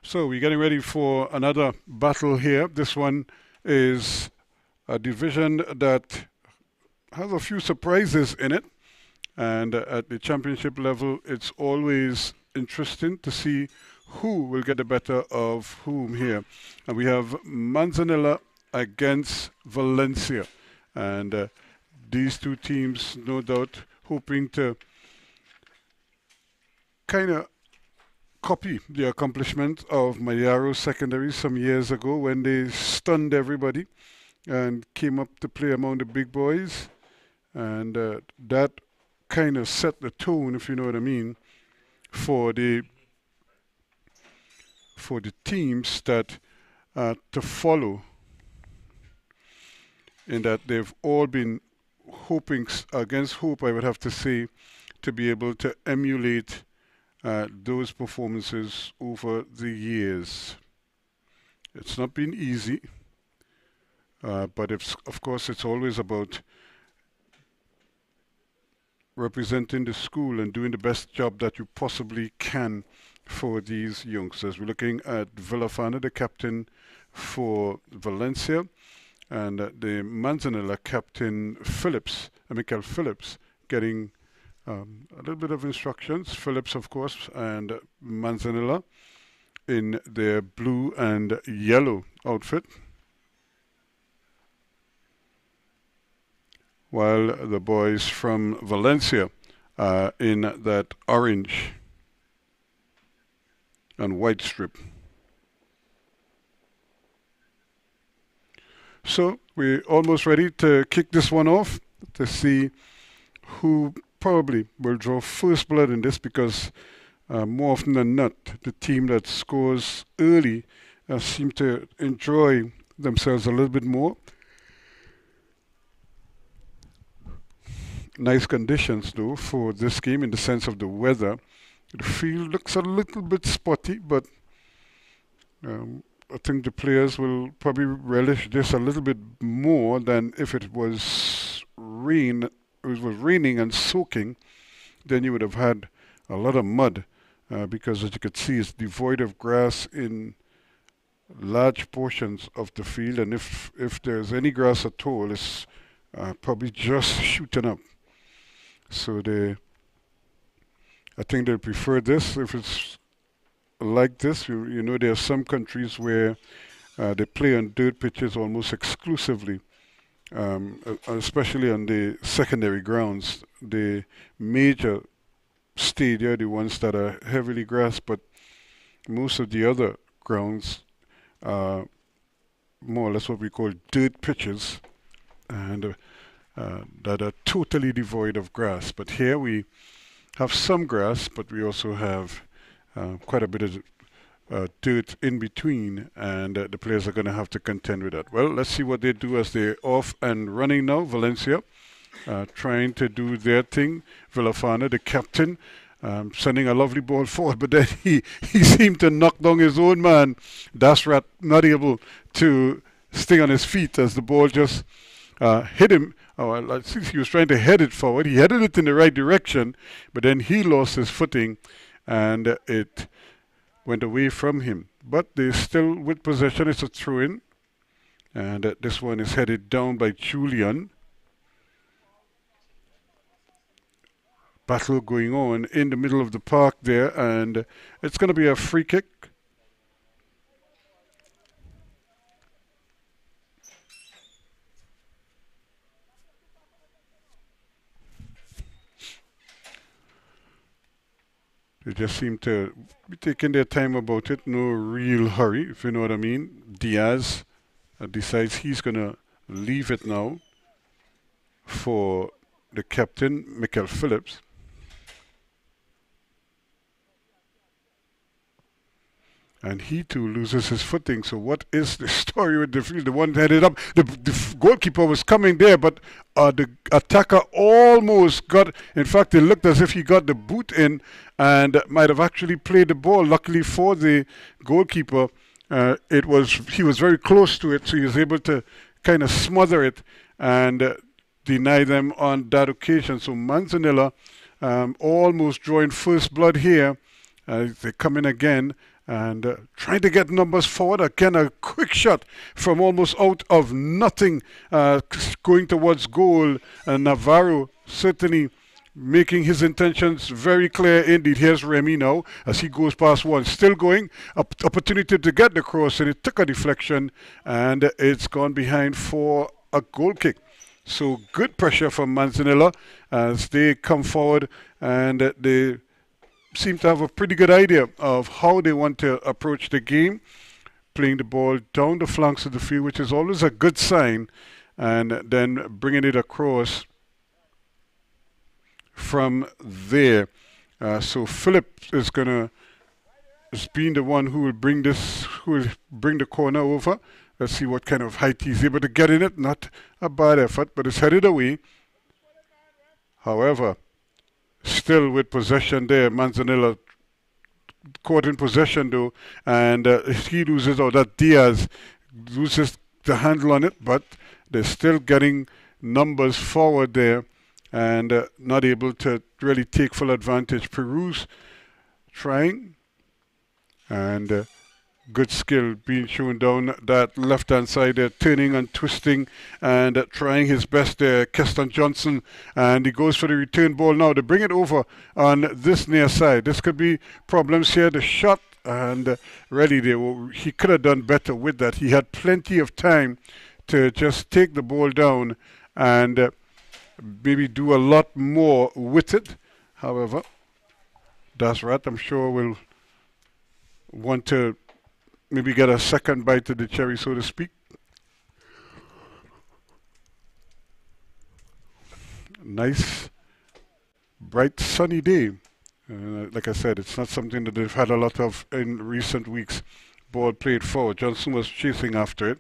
So we're getting ready for another battle here. This one is a division that has a few surprises in it. And at the championship level, it's always interesting to see who will get the better of whom here. And we have Manzanilla against Valencia. And these two teams, no doubt, hoping to kind of copy the accomplishment of Mayaro Secondary some years ago when they stunned everybody and came up to play among the big boys. And that kind of set the tone, if you know what I mean, for the teams that to follow, in that they've all been hoping against hope, I would have to say, to be able to emulate those performances over the years. It's not been easy, but of course it's always about representing the school and doing the best job that you possibly can for these youngsters. We're looking at Villafana, the captain for Valencia, and the Manzanilla captain Michael Phillips, getting a little bit of instructions. Phillips, of course, and Manzanilla in their blue and yellow outfit, while the boys from Valencia are in that orange and white strip. So we're almost ready to kick this one off to see who probably will draw first blood in this, because more often than not, the team that scores early seem to enjoy themselves a little bit more. Nice conditions, though, for this game in the sense of the weather. The field looks a little bit spotty, but I think the players will probably relish this a little bit more than if it was raining and soaking. Then you would have had a lot of mud, because as you could see, it's devoid of grass in large portions of the field, and if there's any grass at all, it's probably just shooting up. So I think they'll prefer this if it's like this. You know, there are some countries where they play on dirt pitches almost exclusively, especially on the secondary grounds. The major stadia, the ones that are heavily grassed, but most of the other grounds are more or less what we call dirt pitches, and that are totally devoid of grass. But here we have some grass, but we also have quite a bit of dirt in between, and the players are going to have to contend with that. Well, let's see what they do as they're off and running now. Valencia trying to do their thing. Villafana, the captain, sending a lovely ball forward, but then he seemed to knock down his own man. Dasrat not able to stay on his feet as the ball just hit him. I think he was trying to head it forward. He headed it in the right direction, but then he lost his footing and it went away from him. But they're still with possession. It's a throw-in, and this one is headed down by Julian. Battle going on in the middle of the park there, and it's going to be a free kick. They just seem to be taking their time about it, no real hurry, if you know what I mean. Diaz decides he's going to leave it now for the captain, Michael Phillips. And he too loses his footing. So what is the story with the field? The one headed up, the goalkeeper was coming there, but the attacker almost got, in fact it looked as if he got the boot in and might have actually played the ball. Luckily for the goalkeeper, he was very close to it, so he was able to kind of smother it and deny them on that occasion. So Manzanilla almost drawing first blood here. They come in again, and trying to get numbers forward. Again, a quick shot from almost out of nothing, going towards goal. And Navarro certainly making his intentions very clear indeed. Here's Remy now as he goes past one. Still going. Opportunity to get the cross, and it took a deflection, and it's gone behind for a goal kick. So good pressure from Manzanilla as they come forward, and they seem to have a pretty good idea of how they want to approach the game, playing the ball down the flanks of the field, which is always a good sign, and then bringing it across from there. So Philip is being the one who will bring the corner over. Let's see what kind of height he's able to get in it. Not a bad effort, but it's headed away. However, still with possession there, Manzanilla caught in possession though, and he loses, or that Diaz loses the handle on it, but they're still getting numbers forward there and not able to really take full advantage. Peru's trying, and good skill being shown down that left-hand side there, turning and twisting and trying his best there, Keston Johnson, and he goes for the return ball now to bring it over on this near side. This could be problems here. The shot, and really he could have done better with that. He had plenty of time to just take the ball down and maybe do a lot more with it. However, that's right. I'm sure we'll want to maybe get a second bite of the cherry, so to speak. Nice, bright, sunny day. Like I said, it's not something that they've had a lot of in recent weeks. Ball played forward. Johnson was chasing after it,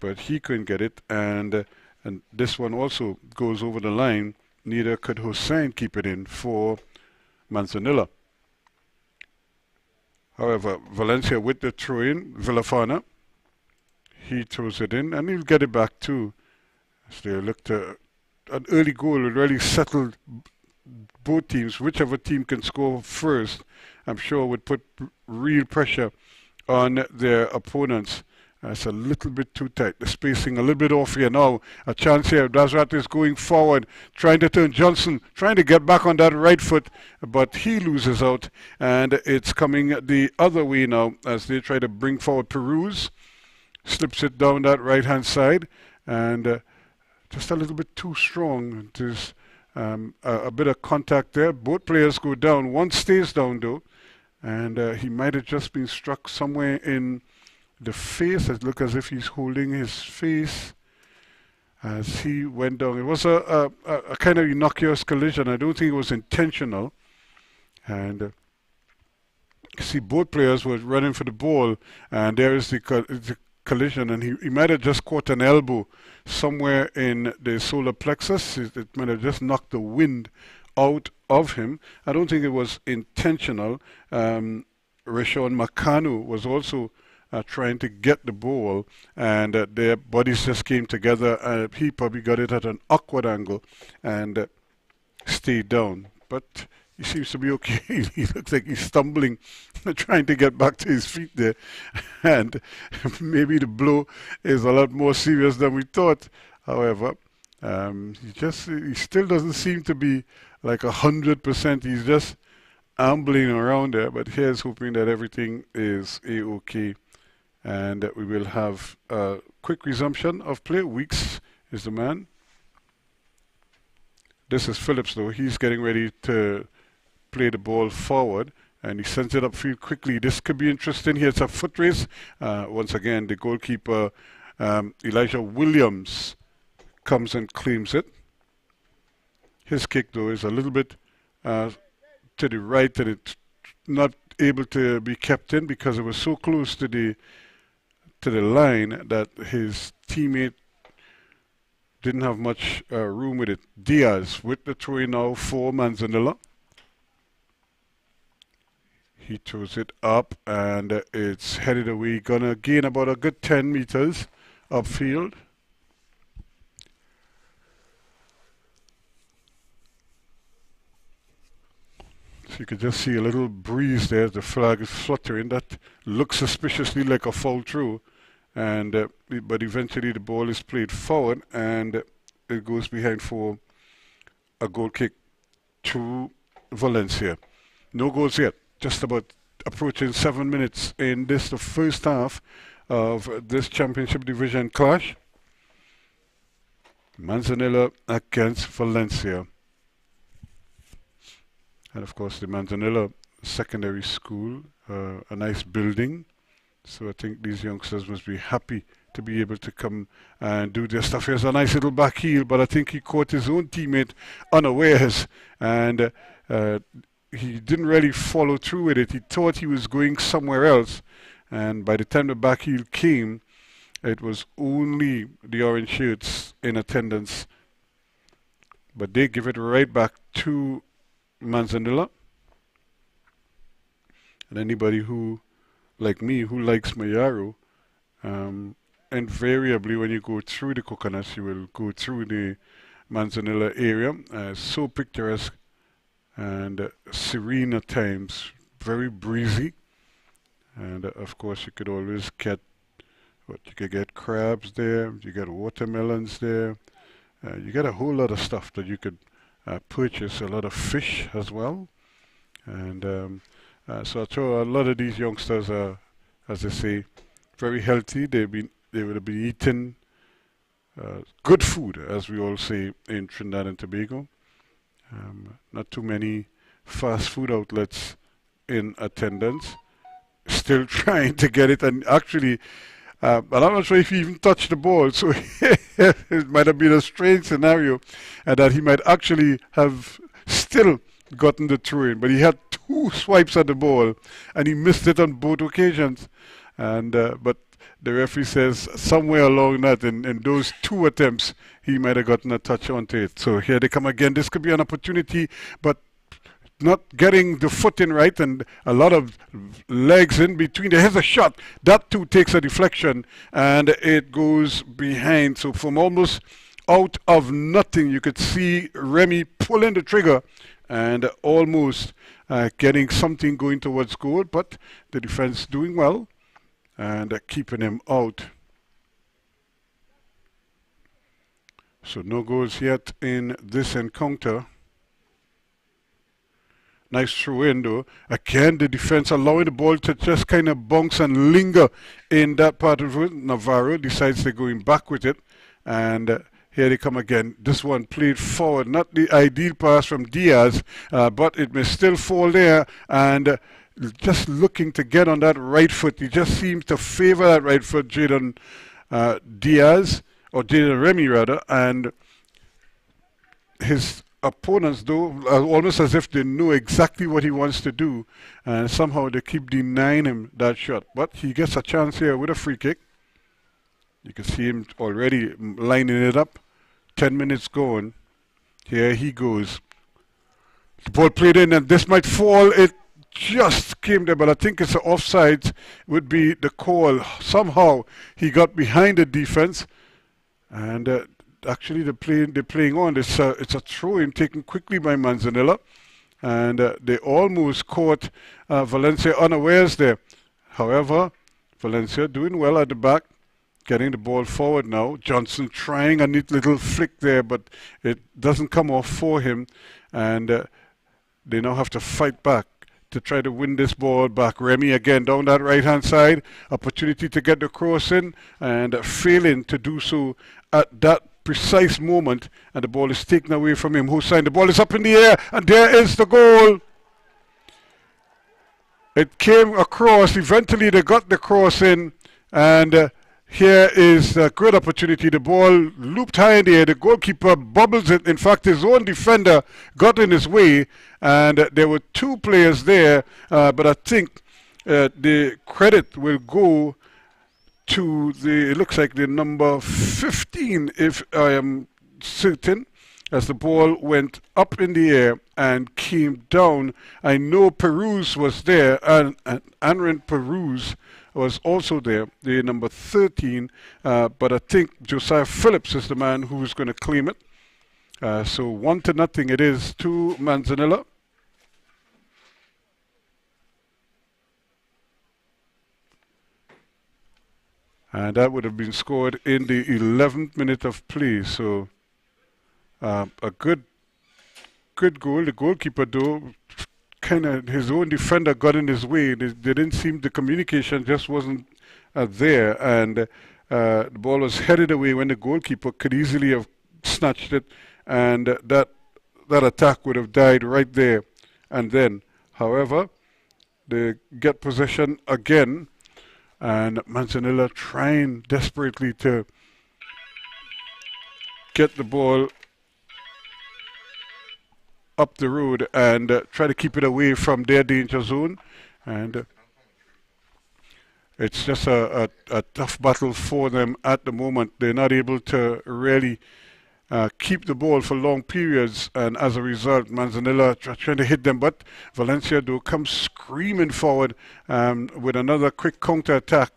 but he couldn't get it. And this one also goes over the line. Neither could Hussein keep it in for Manzanilla. However, Valencia with the throw-in, Villafana, he throws it in, and he'll get it back too. So they look to an early goal would really settle both teams. Whichever team can score first, I'm sure would put real pressure on their opponents. It's a little bit too tight. The spacing a little bit off here now. A chance here. Dazrat is going forward, trying to turn Johnson, trying to get back on that right foot, but he loses out, and it's coming the other way now as they try to bring forward Peruz. Slips it down that right-hand side, and just a little bit too strong. There's a bit of contact there. Both players go down. One stays down though, and he might have just been struck somewhere in the face. It looked as if he's holding his face as he went down. It was a kind of innocuous collision. I don't think it was intentional. And see, both players were running for the ball, and there is the collision, and he might have just caught an elbow somewhere in the solar plexus. It might have just knocked the wind out of him. I don't think it was intentional. Reshon Makanu was also trying to get the ball, and their bodies just came together. He probably got it at an awkward angle and stayed down, but he seems to be okay. He looks like he's stumbling, trying to get back to his feet there, and maybe the blow is a lot more serious than we thought. However, he still doesn't seem to be like 100%. He's just ambling around there, but here's hoping that everything is a-okay. And we will have a quick resumption of play. Weeks is the man. This is Phillips though. He's getting ready to play the ball forward, and he sends it upfield quickly. This could be interesting. Here's a foot race. Once again, the goalkeeper, Elijah Williams, comes and claims it. His kick though is a little bit to the right, and it's not able to be kept in because it was so close to the line that his teammate didn't have much room with it. Diaz with the throw now for Manzanilla. He throws it up, and it's headed away. Gonna gain about a good 10 meters upfield. You could just see a little breeze there. The flag is fluttering. That looks suspiciously like a foul throw. And but eventually the ball is played forward and it goes behind for a goal kick to Valencia. No goals yet. Just about approaching 7 minutes in this, the first half of this championship division clash. Manzanilla against Valencia. And of course the Manzanilla Secondary School, a nice building. So I think these youngsters must be happy to be able to come and do their stuff. Here's a nice little back heel, but I think he caught his own teammate unawares, and he didn't really follow through with it. He thought he was going somewhere else, and by the time the back heel came, it was only the orange shirts in attendance. But they give it right back to Manzanilla. And anybody who, like me, who likes Mayaro, invariably when you go through the coconuts, you will go through the Manzanilla area. So picturesque and serene at times, very breezy. And of course you could always get, you could get crabs there, you get watermelons there, you get a whole lot of stuff that you could purchase, a lot of fish as well. And so I thought a lot of these youngsters are, as they say, very healthy. They would have been eating good food, as we all say in Trinidad and Tobago. Not too many fast food outlets in attendance. Still trying to get it, and actually, but I'm not sure if he even touched the ball, so it might have been a strange scenario, and that he might actually have still gotten the throw in, but he had 2 swipes at the ball, and he missed it on both occasions. And but the referee says somewhere along that, in those 2 attempts, he might have gotten a touch onto it. So here they come again. This could be an opportunity, but not getting the foot in right, and a lot of legs in between. There's a shot. That too takes a deflection, and it goes behind. So from almost out of nothing, you could see Remy pulling the trigger and almost getting something going towards goal, but the defense doing well and keeping him out. So no goals yet in this encounter. Nice throw in though. Again, the defense allowing the ball to just kind of bounce and linger in that part of it. Navarro decides they're going back with it. And here they come again. This one played forward. Not the ideal pass from Diaz, but it may still fall there. And just looking to get on that right foot. He just seems to favor that right foot, Jaden Diaz, or Jaden Remy rather. And his opponents, though, almost as if they know exactly what he wants to do, and somehow they keep denying him that shot. But he gets a chance here with a free kick. You can see him already lining it up. 10 minutes going. Here he goes. The ball played in, and this might fall. It just came there, but I think it's an offside would be the call. Somehow he got behind the defense, and actually they're playing on. It's a throw-in taken quickly by Manzanilla, and they almost caught Valencia unawares there. However, Valencia doing well at the back, getting the ball forward now. Johnson trying a neat little flick there, but it doesn't come off for him, and they now have to fight back to try to win this ball back. Remy again down that right-hand side. Opportunity to get the cross in, and failing to do so at that precise moment, and the ball is taken away from him. Hussein, the ball is up in the air, and there is the goal. It came across. Eventually they got the cross in, and here is a good opportunity. The ball looped high in the air. The goalkeeper bubbles it. In fact, his own defender got in his way, and there were 2 players there, but I think the credit will go to it looks like the number 15, if I am certain, as the ball went up in the air and came down. I know Peruz was there, and Anren Peruz was also there, the number 13, but I think Josiah Phillips is the man who's going to claim it. So 1-0 it is to Manzanilla. And that would have been scored in the 11th minute of play. So a good goal. The goalkeeper, though, kind of his own defender got in his way. They didn't seem, the communication just wasn't there, and the ball was headed away when the goalkeeper could easily have snatched it, and that attack would have died right there and then. However, they get possession again, and Manzanilla trying desperately to get the ball up the road and try to keep it away from their danger zone. And it's just a tough battle for them at the moment. They're not able to really keep the ball for long periods, and as a result, Manzanilla trying to hit them, but Valencia, though, comes screaming forward with another quick counter-attack.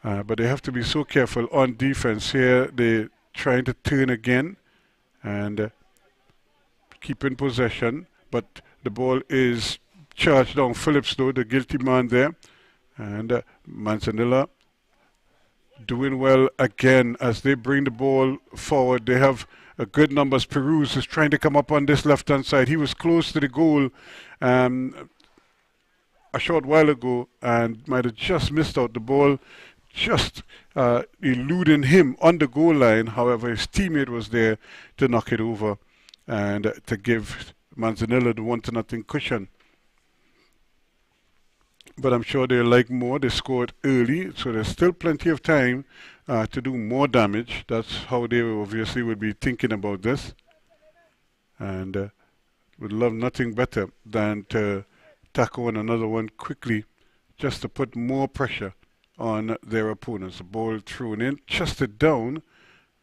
But they have to be so careful on defense here. They're trying to turn again and keep in possession, but the ball is charged down Phillips, though, the guilty man there. And Manzanilla doing well again as they bring the ball forward. They have good numbers. Peruz is trying to come up on this left-hand side. He was close to the goal a short while ago and might have just missed out. The ball just eluding him on the goal line. However, his teammate was there to knock it over and to give Manzanilla the 1-0 cushion. But I'm sure they'll like more. They scored early, so there's still plenty of time to do more damage. That's how they obviously would be thinking about this. And would love nothing better than to tack on another one quickly, just to put more pressure on their opponents. The ball thrown in, chested down,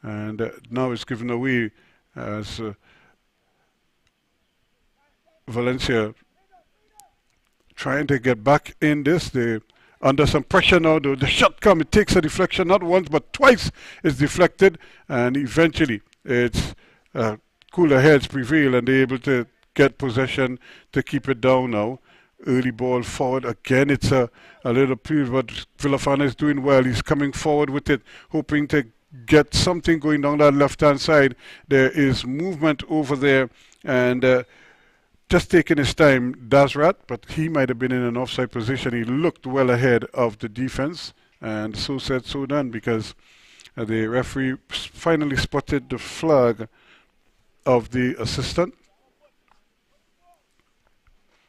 and now it's given away as Valencia trying to get back in this. They under some pressure now. The shot comes, it takes a deflection, not once but twice it's deflected, and eventually it's cooler heads prevail and they're able to get possession to keep it down now. Early ball forward again. It's a little please, but Villafana is doing well. He's coming forward with it, hoping to get something going down that left-hand side. There is movement over there, and just taking his time, Dazrat, but he might have been in an offside position. He looked well ahead of the defense, and so said, so done, because the referee finally spotted the flag of the assistant.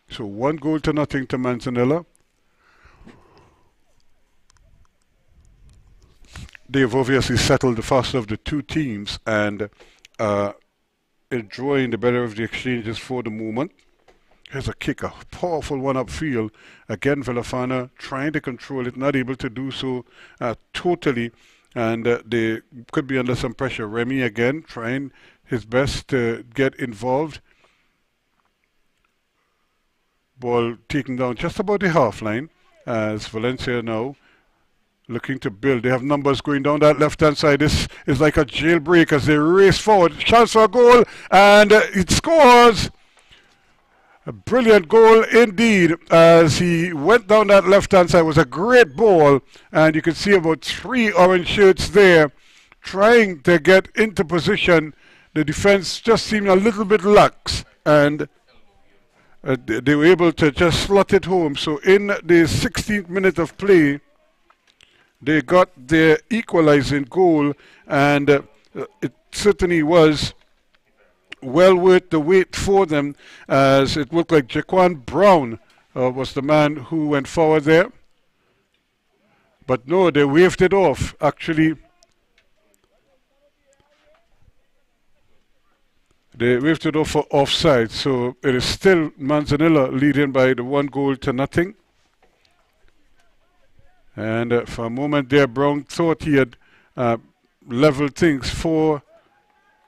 So 1-0 to Manzanilla. They've obviously settled the faster of the two teams and enjoying the better of the exchanges for the moment. Here's a kick, a powerful one upfield. Again, Villafana trying to control it, not able to do so totally, and they could be under some pressure. Remy again trying his best to get involved. Ball taken down just about the half line as Valencia now looking to build. They have numbers going down that left-hand side. This is like a jailbreak as they race forward. Chance for a goal, and it scores. A brilliant goal indeed as he went down that left-hand side. It was a great ball, and you can see about 3 orange shirts there trying to get into position. The defense just seemed a little bit lax, and they were able to just slot it home. So in the 16th minute of play, they got their equalizing goal, and it certainly was well worth the wait for them, as it looked like Jaquan Brown was the man who went forward there. But no, they waved it off. Actually, they waved it off for offside. So it is still Manzanilla leading by the 1-0. And for a moment there, Brown thought he had leveled things for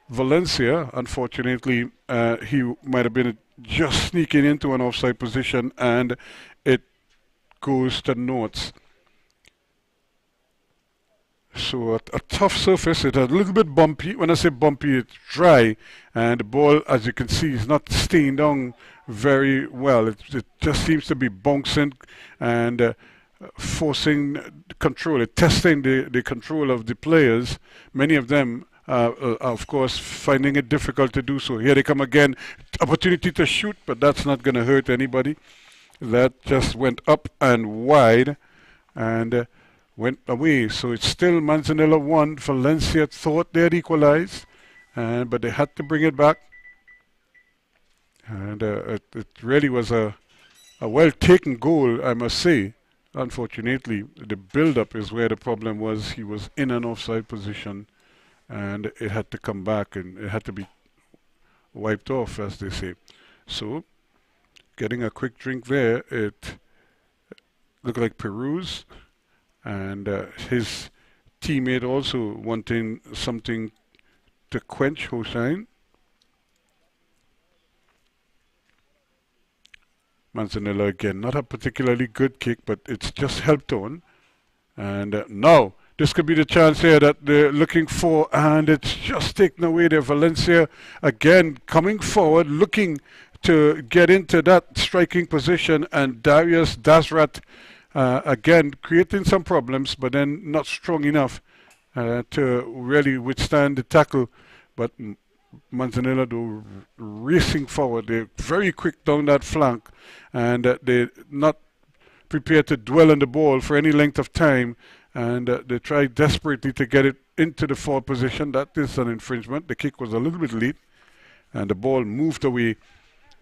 Valencia. Unfortunately, he might have been just sneaking into an offside position, and it goes to Norths. So a tough surface. It's a little bit bumpy. When I say bumpy, it's dry, and the ball, as you can see, is not staying down very well. It just seems to be bouncing, and forcing control, testing the control of the players. Many of them, of course, finding it difficult to do so. Here they come again, opportunity to shoot, but that's not going to hurt anybody. That just went up and wide and went away. So it's still Manzanilla 1. Valencia thought they had equalized, but they had to bring it back. And it really was a well-taken goal, I must say. Unfortunately, the build-up is where the problem was. He was in an offside position, and it had to come back, and it had to be wiped off, as they say. So, getting a quick drink there, it looked like Peru's, and his teammate also wanting something to quench Hossein. Manzanilla again, not a particularly good kick, but it's just helped on. And now, this could be the chance here that they're looking for, and it's just taken away there. Valencia again coming forward, looking to get into that striking position, and Darius Dasrat again creating some problems, but then not strong enough to really withstand the tackle. But Manzanilla though racing forward, they're very quick down that flank, and they're not prepared to dwell on the ball for any length of time, and they try desperately to get it into the forward position. That is an infringement. The kick was a little bit late, and the ball moved away,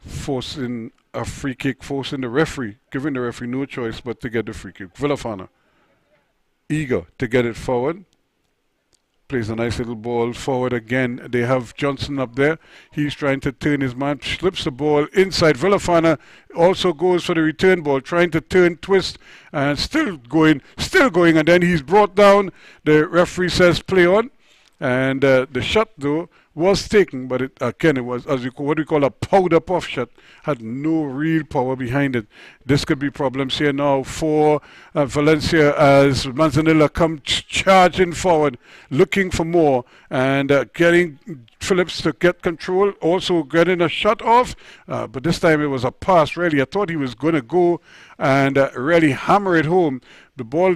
forcing a free kick, forcing the referee, giving the referee no choice but to get the free kick. Villafana, eager to get it forward, plays a nice little ball forward again. They have Johnson up there. He's trying to turn his man, slips the ball inside. Villafana also goes for the return ball, trying to turn, twist, and still going, and then he's brought down. The referee says play on, and the shot though was taken, but again it was what we call a powder puff shot, had no real power behind it. This could be problems here now for Valencia as Manzanilla come charging forward, looking for more, and getting Phillips to get control, also getting a shot off, but this time it was a pass really. I thought he was going to go and really hammer it home. The ball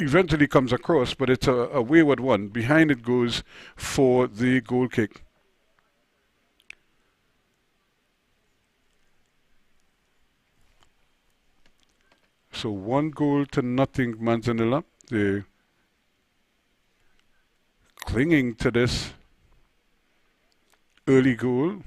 eventually comes across, but it's a wayward one. Behind it goes for the goal kick. So 1-0 Manzanilla. They're clinging to this early goal.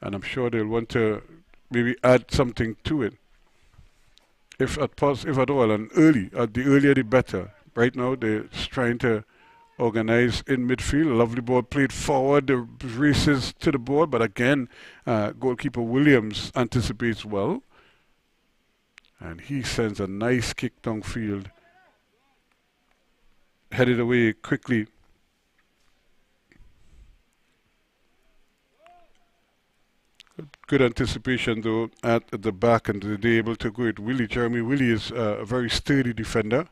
And I'm sure they'll want to maybe add something to it, if at all, and early. The earlier the better. Right now they're trying to organize in midfield. A lovely ball played forward. The races to the ball, but again, goalkeeper Williams anticipates well, and he sends a nice kick downfield, headed away quickly. Good anticipation though at the back, and they're able to go it. Jeremy Willie is a very sturdy defender.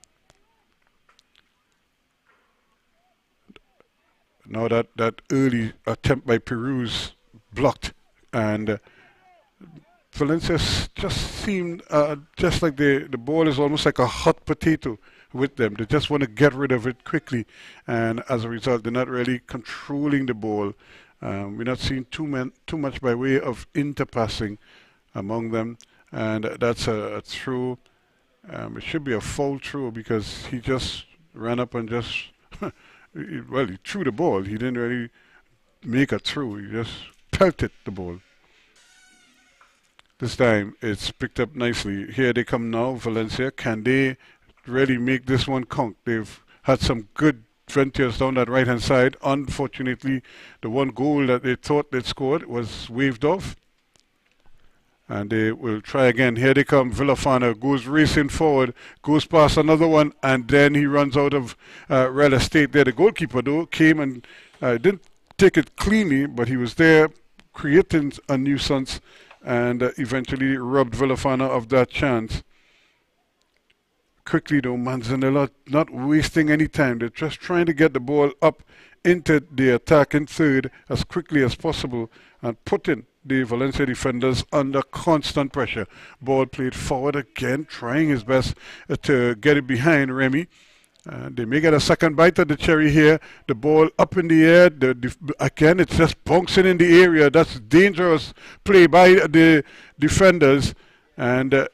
Now that early attempt by Peru's blocked, and Valencia just seemed just like the ball is almost like a hot potato with them. They just want to get rid of it quickly, and as a result they're not really controlling the ball. We're not seeing too much by way of interpassing among them, and that's a throw. It should be a foul throw because he just ran up and just he threw the ball. He didn't really make a throw. He just pelted the ball. This time it's picked up nicely. Here they come now, Valencia. Can they really make this one count? They've had some good ventures down that right hand side. Unfortunately, the one goal that they thought they'd scored was waved off, and they will try again. Here they come. Villafana goes racing forward, goes past another one, and then he runs out of real estate there. The goalkeeper though came and didn't take it cleanly, but he was there creating a nuisance, and eventually robbed Villafana of that chance. quickly though, Manzanilla not wasting any time. They're just trying to get the ball up into the attacking third as quickly as possible and putting the Valencia defenders under constant pressure. Ball played forward again, trying his best to get it behind Remy. They may get a second bite at the cherry here. The ball up in the air. Again, it's just bouncing in the area. That's dangerous play by the defenders. And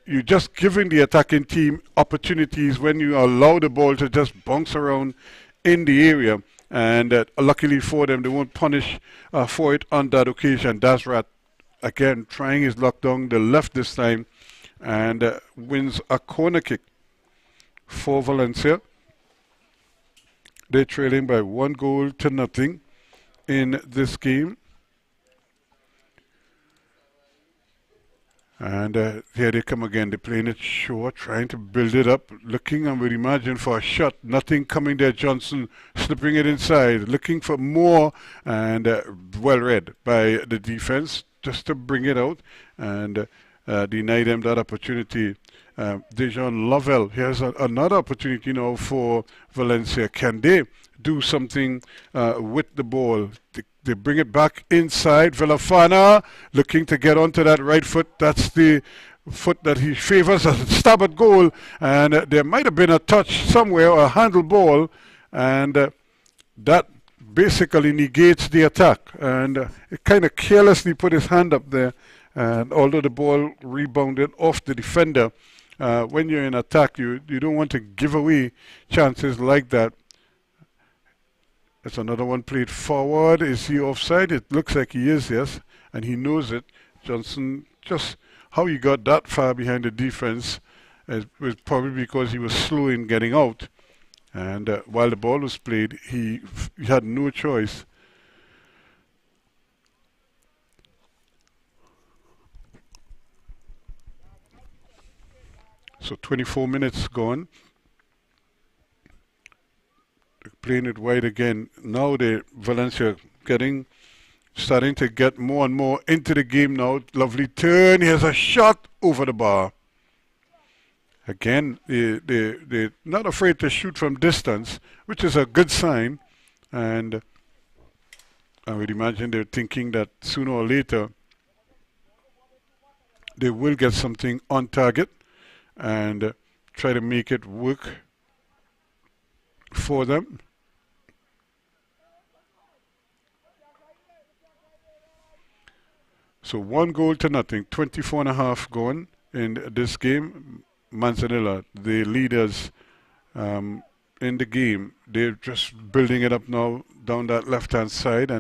you're just giving the attacking team opportunities when you allow the ball to just bounce around in the area. And luckily for them, they won't punish for it on that occasion. Dasrat, again, trying his luck down the left this time and wins a corner kick for Valencia. They're trailing by 1-0 in this game. And here they come again. They're playing it short, trying to build it up, looking, I would imagine, for a shot. Nothing coming there. Johnson slipping it inside, looking for more, and well read by the defense just to bring it out and deny them that opportunity. Dejan Lovell, here's another opportunity now for Valencia. Can they do something with the ball? They bring it back inside. Villafana looking to get onto that right foot. That's the foot that he favors as a stab at goal. And there might have been a touch somewhere, or a handle ball, and that basically negates the attack. And it kind of carelessly put his hand up there. And although the ball rebounded off the defender, when you're in attack, you don't want to give away chances like that. That's another one played forward. Is he offside? It looks like he is, yes. And he knows it. Johnson, just how he got that far behind the defense was probably because he was slow in getting out. And while the ball was played, he had no choice. So 24 minutes gone. Playing it wide again. Now Valencia starting to get more and more into the game now. Lovely turn. Here's a shot over the bar. Again, they're not afraid to shoot from distance, which is a good sign. And I would imagine they're thinking that sooner or later they will get something on target and try to make it work for them. So 1-0, 24 and a half gone in this game. Manzanilla, the leaders in the game, they're just building it up now down that left-hand side,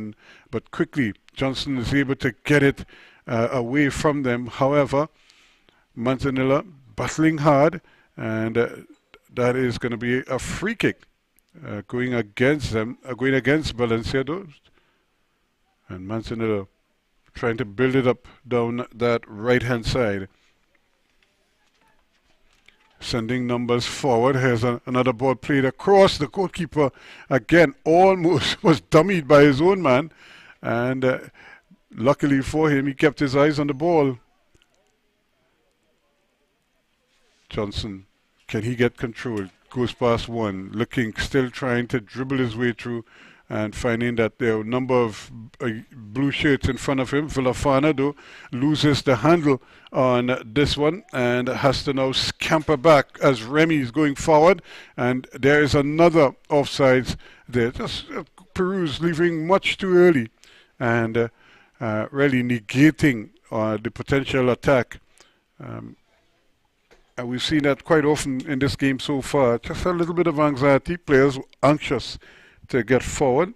but quickly Johnson is able to get it away from them. However, Manzanilla battling hard, and that is going to be a free kick going against them, going against Valencia. And Manzanilla trying to build it up down that right-hand side. Sending numbers forward. Here's another ball played across. The goalkeeper, again, almost was dummied by his own man. And luckily for him, he kept his eyes on the ball. Johnson, can he get control? Goes past one, looking, still trying to dribble his way through, and finding that there are a number of blue shirts in front of him. Villafana, though, loses the handle on this one and has to now scamper back as Remy is going forward. And there is another offsides there. Just Peru's leaving much too early and really negating the potential attack. And we've seen that quite often in this game so far. Just a little bit of anxiety. Players anxious to get forward.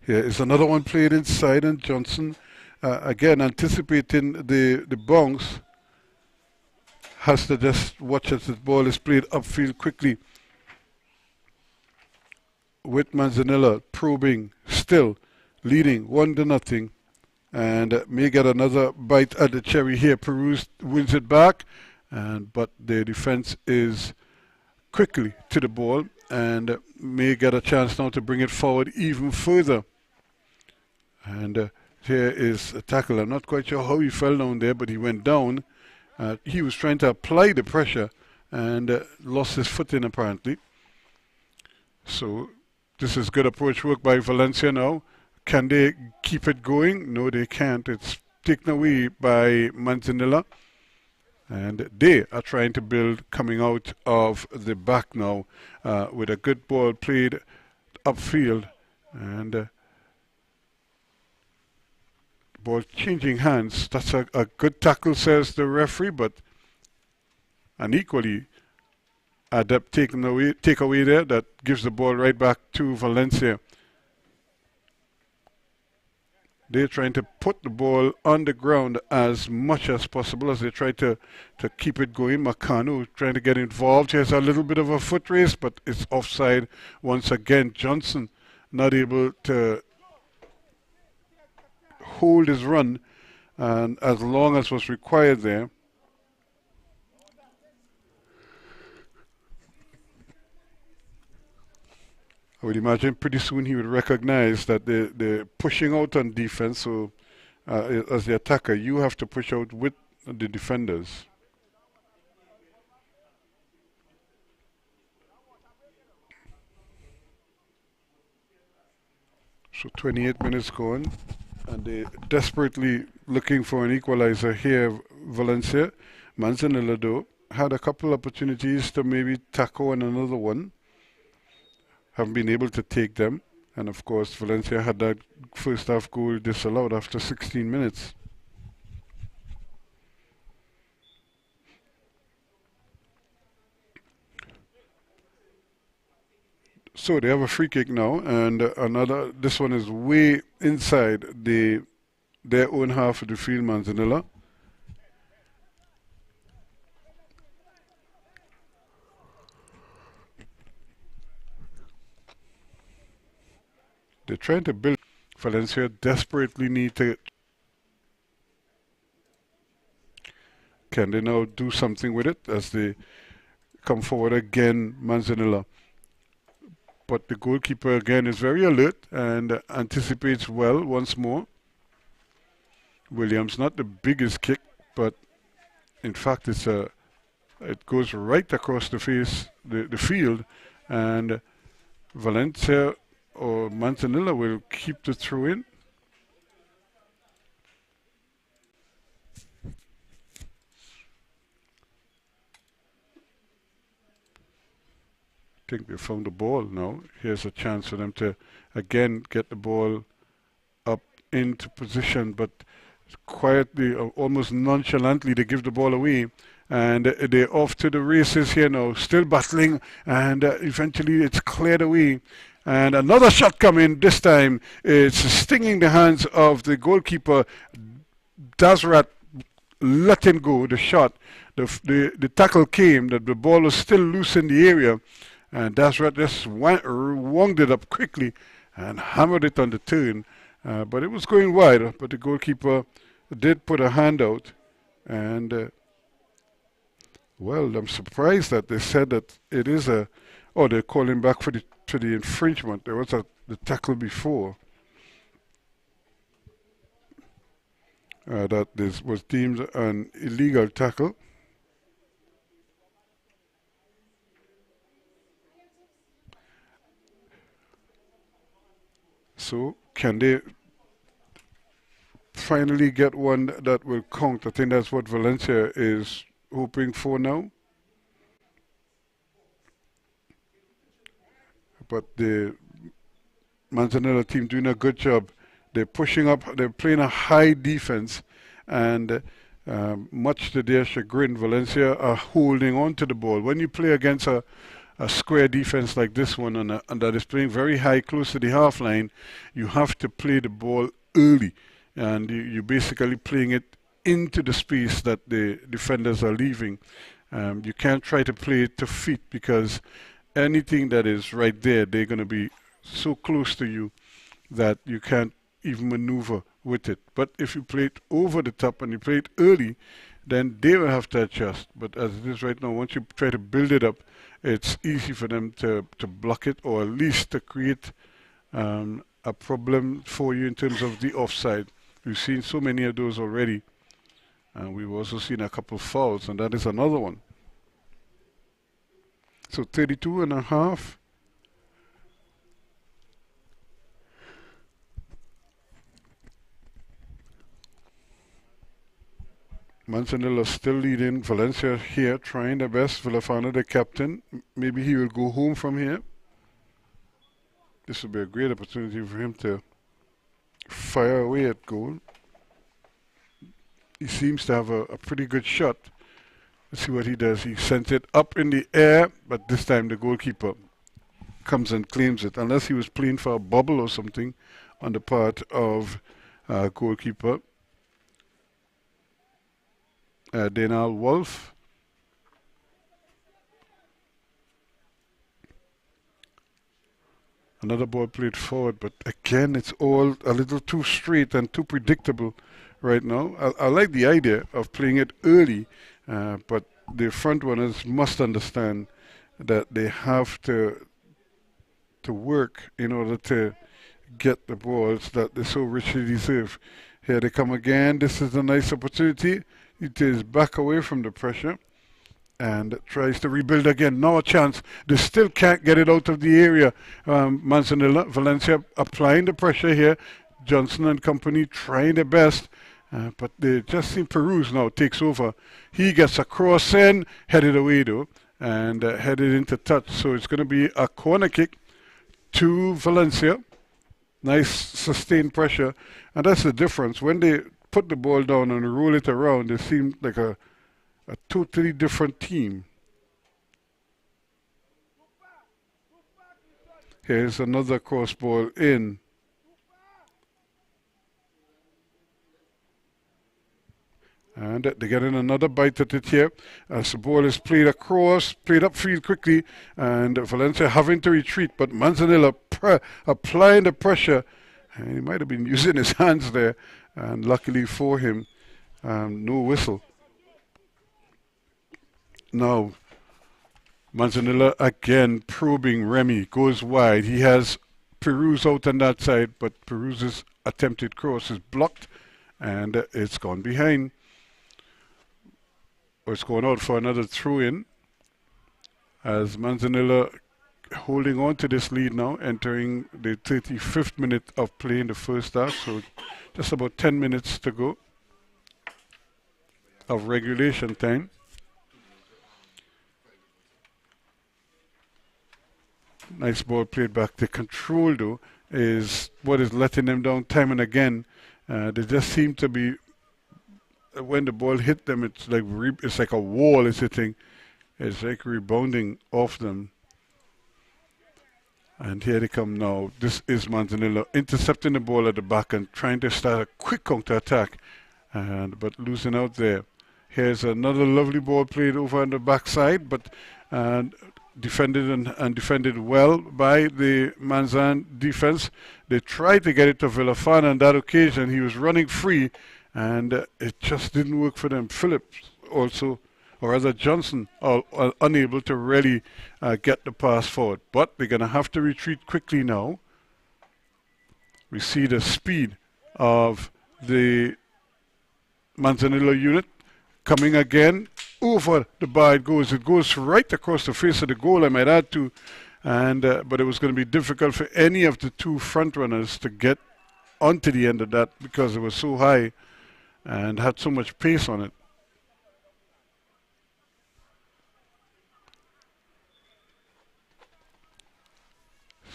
Here is another one played inside, and Johnson, again anticipating the bounce, has to just watch as the ball is played upfield quickly. With Manzanilla probing, still leading 1-0, and may get another bite at the cherry here. Peru wins it back. But the defense is quickly to the ball and may get a chance now to bring it forward even further. And Here is a tackle. I'm not quite sure how he fell down there, but he went down. He was trying to apply the pressure and lost his footing apparently. So this is good approach work by Valencia now. Can they keep it going? No, they can't. It's taken away by Manzanilla. And they are trying to build coming out of the back now with a good ball played upfield. And ball changing hands. That's a good tackle, says the referee, but an equally adept takeaway there that gives the ball right back to Valencia. They're trying to put the ball on the ground as much as possible as they try to keep it going. Makano trying to get involved. Here's a little bit of a foot race, but it's offside once again. Johnson not able to hold his run and as long as was required there. I would imagine pretty soon he would recognize that they're pushing out on defense, so as the attacker you have to push out with the defenders. So 28 minutes gone, and they're desperately looking for an equalizer here, Valencia. Manzanilla, though, had a couple opportunities to maybe tackle on another one. Haven't been able to take them. And of course, Valencia had that first half goal disallowed after 16 minutes. So they have a free kick now, and this one is way inside their own half of the field, Manzanilla. They're trying to build. Valencia desperately need to. Can they now do something with it as they come forward again, Manzanilla? But the goalkeeper again is very alert and anticipates well once more. Williams, not the biggest kick, but in fact it goes right across the field, and Valencia or Manzanilla will keep the throw in. I think they found the ball now. Here's a chance for them to again get the ball up into position, but quietly, almost nonchalantly, they give the ball away. And they're off to the races here now, still battling, and eventually it's cleared away. And another shot coming, this time it's stinging the hands of the goalkeeper. Dazrat letting go the shot. The tackle came, that the ball was still loose in the area, and Dazrat just wonged it up quickly and hammered it on the turn. But it was going wide, but the goalkeeper did put a hand out, and well, I'm surprised that they said that it is they're calling back for the infringement. There was the tackle before that this was deemed an illegal tackle. So can they finally get one that will count? I think that's what Valencia is hoping for now. But the Manzanilla team doing a good job. They're pushing up, they're playing a high defense, and much to their chagrin, Valencia are holding on to the ball. When you play against a square defense like this one and that is playing very high close to the half line, you have to play the ball early, and you're basically playing it into the space that the defenders are leaving. You can't try to play it to feet, because anything that is right there, they're going to be so close to you that you can't even maneuver with it. But if you play it over the top and you play it early, then they will have to adjust. But as it is right now, once you try to build it up, it's easy for them to block it, or at least to create a problem for you in terms of the offside. We've seen so many of those already. And we've also seen a couple fouls, and that is another one. So 32 and a half. Manzanilla still leading. Valencia here trying their best. Villafana, the captain. Maybe he will go home from here. This would be a great opportunity for him to fire away at goal. He seems to have a pretty good shot. Let's see what he does. He sent it up in the air, but this time the goalkeeper comes and claims it. Unless he was playing for a bubble or something on the part of goalkeeper Denal Wolf. Another ball played forward, but again, it's all a little too straight and too predictable right now. I like the idea of playing it early, but the front runners must understand that they have to work in order to get the balls that they so richly deserve. Here they come again. This is a nice opportunity. It is back away from the pressure and tries to rebuild again. Now a chance. They still can't get it out of the area. Manzanilla, Valencia applying the pressure here. Johnson and company trying their best. But they just seem Peruz now takes over. He gets a cross in, headed away though, and headed into touch. So it's going to be a corner kick to Valencia. Nice sustained pressure. And that's the difference. When they put the ball down and roll it around, they seem like a totally different team. Here's another cross ball in. And they're getting another bite at it here as the ball is played across, played upfield quickly, and Valencia having to retreat, but Manzanilla applying the pressure. And he might have been using his hands there, and luckily for him, no whistle. Now, Manzanilla again probing Remy, goes wide. He has Peruz out on that side, but Peruz's attempted cross is blocked, and it's gone behind. It's going out for another throw-in as Manzanilla holding on to this lead now, entering the 35th minute of play in the first half, so just about 10 minutes to go of regulation time. Nice ball played back. The control though is what is letting them down time and again. They just seem to be, when the ball hit them, it's like a wall is hitting. It's like rebounding off them. And here they come now. This is Manzanilla intercepting the ball at the back and trying to start a quick counter-attack, but losing out there. Here's another lovely ball played over on the backside, but defended and defended well by the Manzan defense. They tried to get it to Villafana on that occasion. He was running free, and it just didn't work for them. Phillips also, or rather Johnson, are unable to really get the pass forward. But they're going to have to retreat quickly now. We see the speed of the Manzanilla unit coming again. Over the bar it goes. It goes right across the face of the goal, I might add to. But it was going to be difficult for any of the two front runners to get onto the end of that because it was so high and had so much pace on it.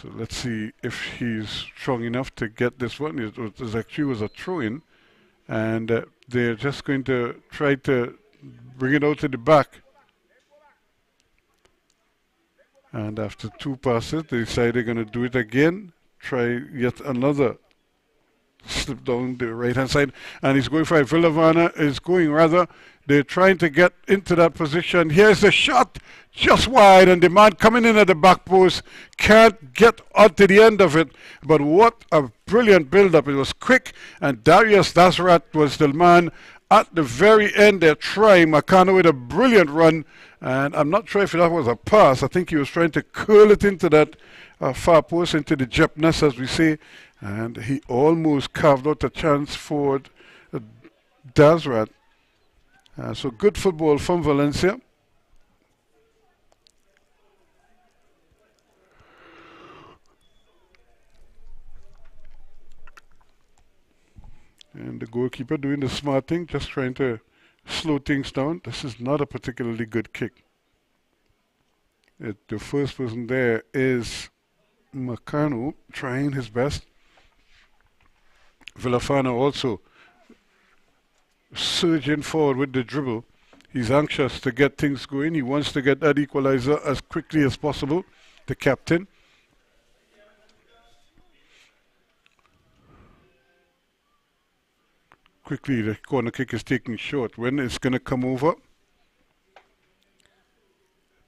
So let's see if he's strong enough to get this one. It actually was a throw-in, and they're just going to try to bring it out to the back. And after two passes, they decide they're going to do it again. Try yet another slip down the right-hand side. And he's going for it. Villavana is going rather. They're trying to get into that position. Here's the shot, just wide, and the man coming in at the back post can't get onto the end of it. But what a brilliant build-up. It was quick, and Darius Nasrat was the man at the very end. They're trying. Makano with a brilliant run, and I'm not sure if that was a pass. I think he was trying to curl it into that far post, into the Jepness, as we say, And he almost carved out a chance for Dazrat. So good football from Valencia. And the goalkeeper doing the smart thing, just trying to slow things down. This is not a particularly good kick. The first person there is Makano trying his best. Villafana also surging forward with the dribble. He's anxious to get things going. He wants to get that equalizer as quickly as possible. The captain. Quickly, the corner kick is taken short. When it's going to come over?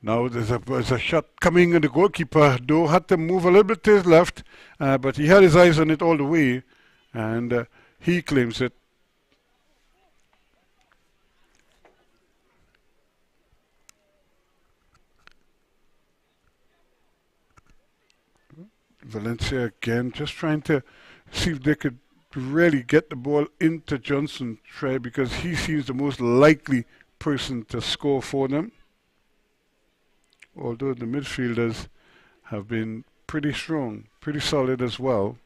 Now there's a shot coming, and the goalkeeper, though, had to move a little bit to his left, but he had his eyes on it all the way, and he claims it. Valencia again, just trying to see if they could really get the ball into Johnson, because he seems the most likely person to score for them. Although the midfielders have been pretty strong, pretty solid as well.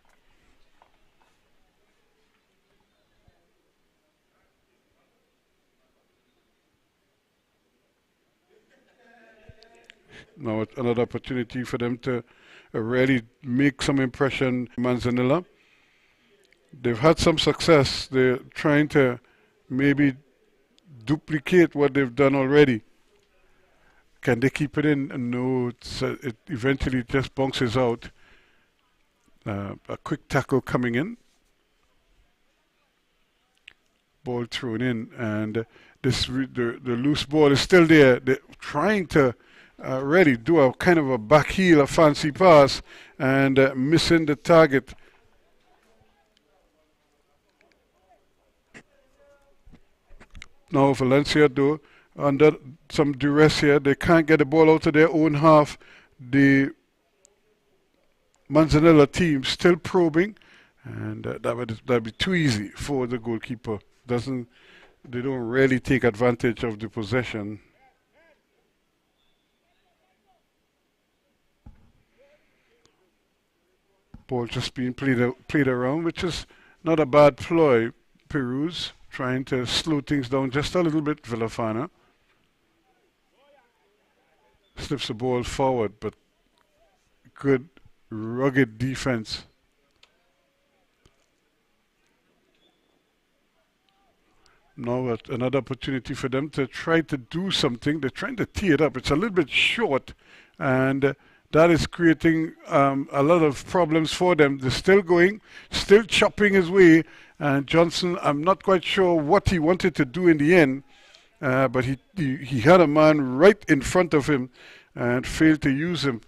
Now another opportunity for them to really make some impression. Manzanilla. They've had some success. They're trying to maybe duplicate what they've done already. Can they keep it in? No, it eventually just bounces out. A quick tackle coming in. Ball thrown in, and the loose ball is still there. They're trying to really do a kind of a back heel, a fancy pass, and missing the target. Now Valencia, though, under some duress here, they can't get the ball out of their own half. The Manzanilla team still probing, and that'd be too easy for the goalkeeper. They don't really take advantage of the possession. Ball just being played around, which is not a bad ploy. Peruz trying to slow things down just a little bit. Villafana slips the ball forward, but good rugged defense. Now another opportunity for them to try to do something. They're trying to tee it up. It's a little bit short, and that is creating a lot of problems for them. They're still going, still chopping his way. And Johnson, I'm not quite sure what he wanted to do in the end, but he had a man right in front of him and failed to use him.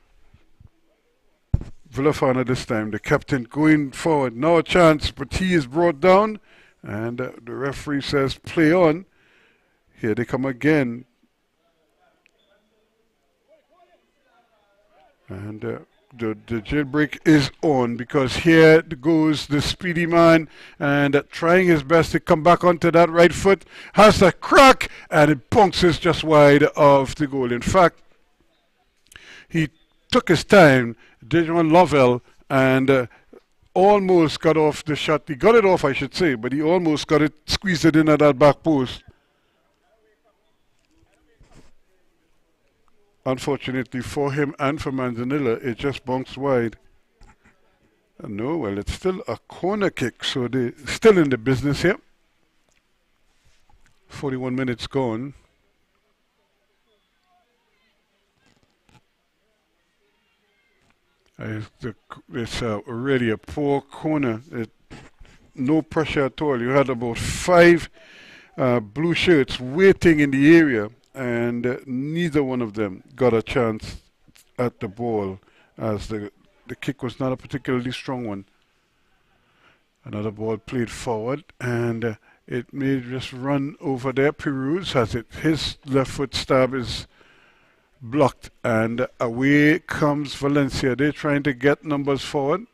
Villafana this time, the captain going forward. Now a chance, but he is brought down, and the referee says play on. Here they come again. And the jailbreak is on, because here goes the speedy man, and trying his best to come back onto that right foot, has a crack, and it bounces just wide of the goal. In fact, he took his time, Dejon Lovell, and almost got off the shot. He got it off, I should say, but he almost got it, squeezed it in at that back post. Unfortunately for him and for Manzanilla, it just bounced wide. No, well, it's still a corner kick, so they're still in the business here. 41 minutes gone. It's really a poor corner. No pressure at all. You had about 5 blue shirts waiting in the area, and neither one of them got a chance at the ball, as the kick was not a particularly strong one. Another ball played forward, and it may just run over there. Peruz has it. His left foot stab is blocked, and away comes Valencia. They're trying to get numbers forward.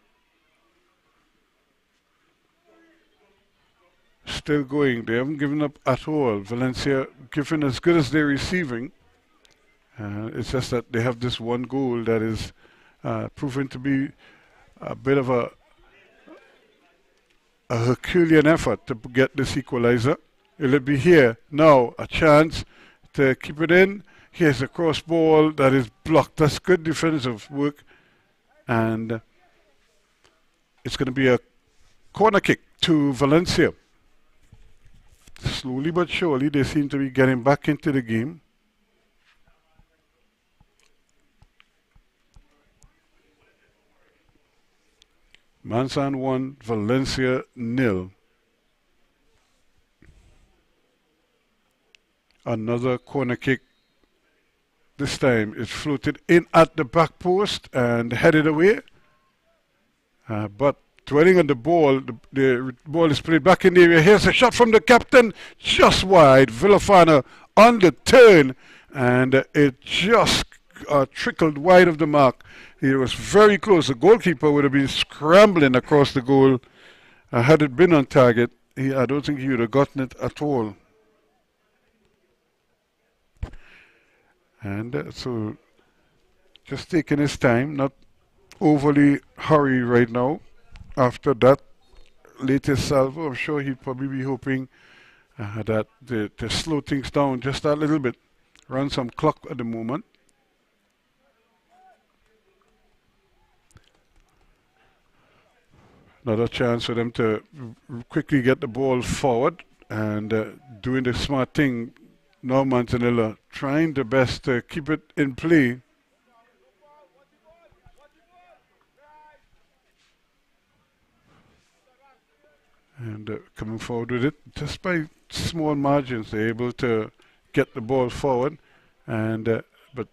still going. They haven't given up at all. Valencia giving as good as they're receiving. It's just that they have this one goal that is proven to be a bit of a Herculean effort to get this equalizer. Will it be here? Now, a chance to keep it in. Here's a cross ball that is blocked. That's good defensive work. And it's going to be a corner kick to Valencia. Slowly but surely, they seem to be getting back into the game. Manzan 1, Valencia 0. Another corner kick. This time it's floated in at the back post and headed away. But dwelling on the ball, the ball is played back in the area. Here's a shot from the captain, just wide. Villafana on the turn, and it just trickled wide of the mark. It was very close. The goalkeeper would have been scrambling across the goal. Had it been on target, I don't think he would have gotten it at all. And so just taking his time, not overly hurry right now. After that latest salvo, I'm sure he'd probably be hoping that to slow things down just a little bit. Run some clock at the moment. Another chance for them to quickly get the ball forward and doing the smart thing. Now Manzanilla trying the best to keep it in play. And coming forward with it, just by small margins, they're able to get the ball forward. And but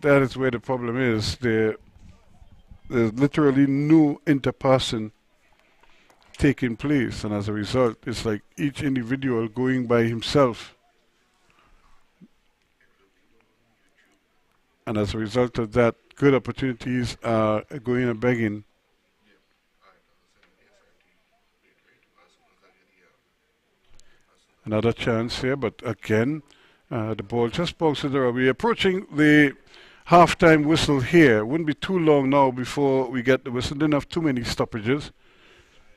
that is where the problem is. There's literally no interpassing taking place, and as a result, it's like each individual going by himself. And as a result of that, good opportunities are going and begging. Another chance here, but again, the ball just bounces around. We're approaching the half-time whistle here. Wouldn't be too long now before we get the whistle. Didn't have too many stoppages.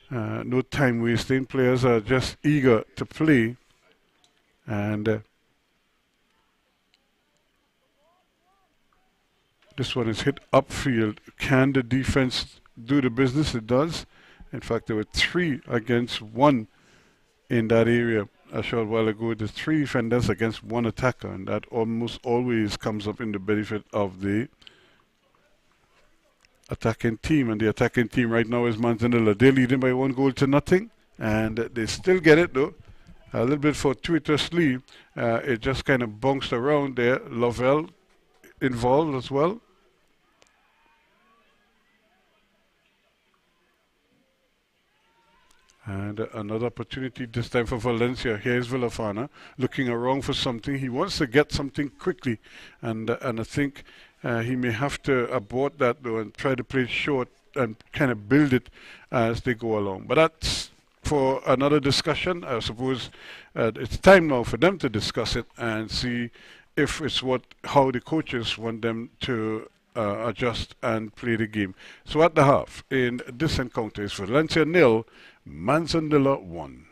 No time wasting. Players are just eager to play. And this one is hit upfield. Can the defense do the business? It does. In fact, there were 3 against 1 in that area a short while ago. There's 3 defenders against 1 attacker, and that almost always comes up in the benefit of the attacking team. And the attacking team right now is Manzanilla. They're leading by 1-0, and they still get it though. A little bit fortuitously, it just kind of bounced around there. Lovell involved as well. And another opportunity this time for Valencia. Here's Villafana looking around for something. He wants to get something quickly, and I think he may have to abort that though and try to play it short and kind of build it as they go along. But that's for another discussion. I suppose it's time now for them to discuss it and see if it's how the coaches want them to adjust and play the game. So at the half in this encounter is Valencia 0, Manzanilla 1.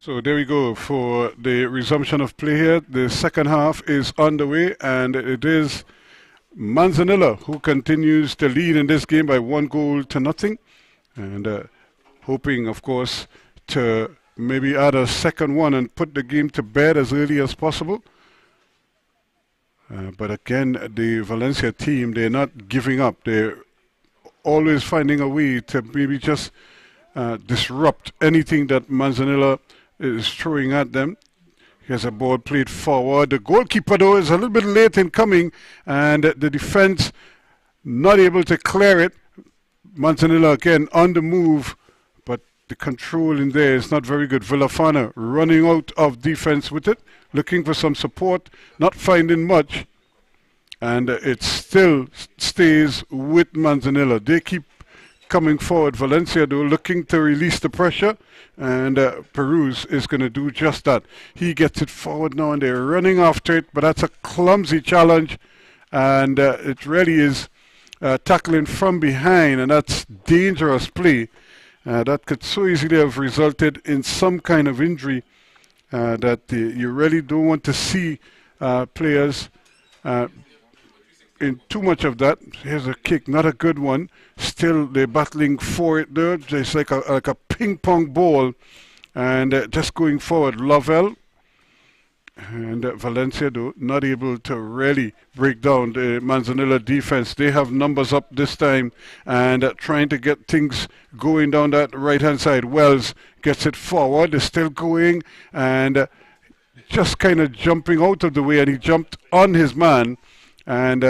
So there we go for the resumption of play here. The second half is underway, and it is Manzanilla who continues to lead in this game by 1-0, and hoping, of course, to maybe add a second one and put the game to bed as early as possible. But again, the Valencia team, they're not giving up. They're always finding a way to maybe just disrupt anything that Manzanilla is throwing at them. Here's a ball played forward. The goalkeeper, though, is a little bit late in coming, and the defense not able to clear it. Manzanilla again on the move, but the control in there is not very good. Villafana running out of defense with it, looking for some support, not finding much, and it still stays with Manzanilla. They keep coming forward. Valencia, though, looking to release the pressure, and Peruz is going to do just that. He gets it forward now, and they're running after it, but that's a clumsy challenge, and it really is tackling from behind, and that's dangerous play. That could so easily have resulted in some kind of injury that you really don't want to see players in too much of that. Here's a kick, not a good one. Still, they're battling for it there. It's like a ping pong ball, and just going forward. Lovell and Valencia, though, not able to really break down the Manzanilla defense. They have numbers up this time, and trying to get things going down that right-hand side. Wells gets it forward. They're still going, and just kind of jumping out of the way, and he jumped on his man, and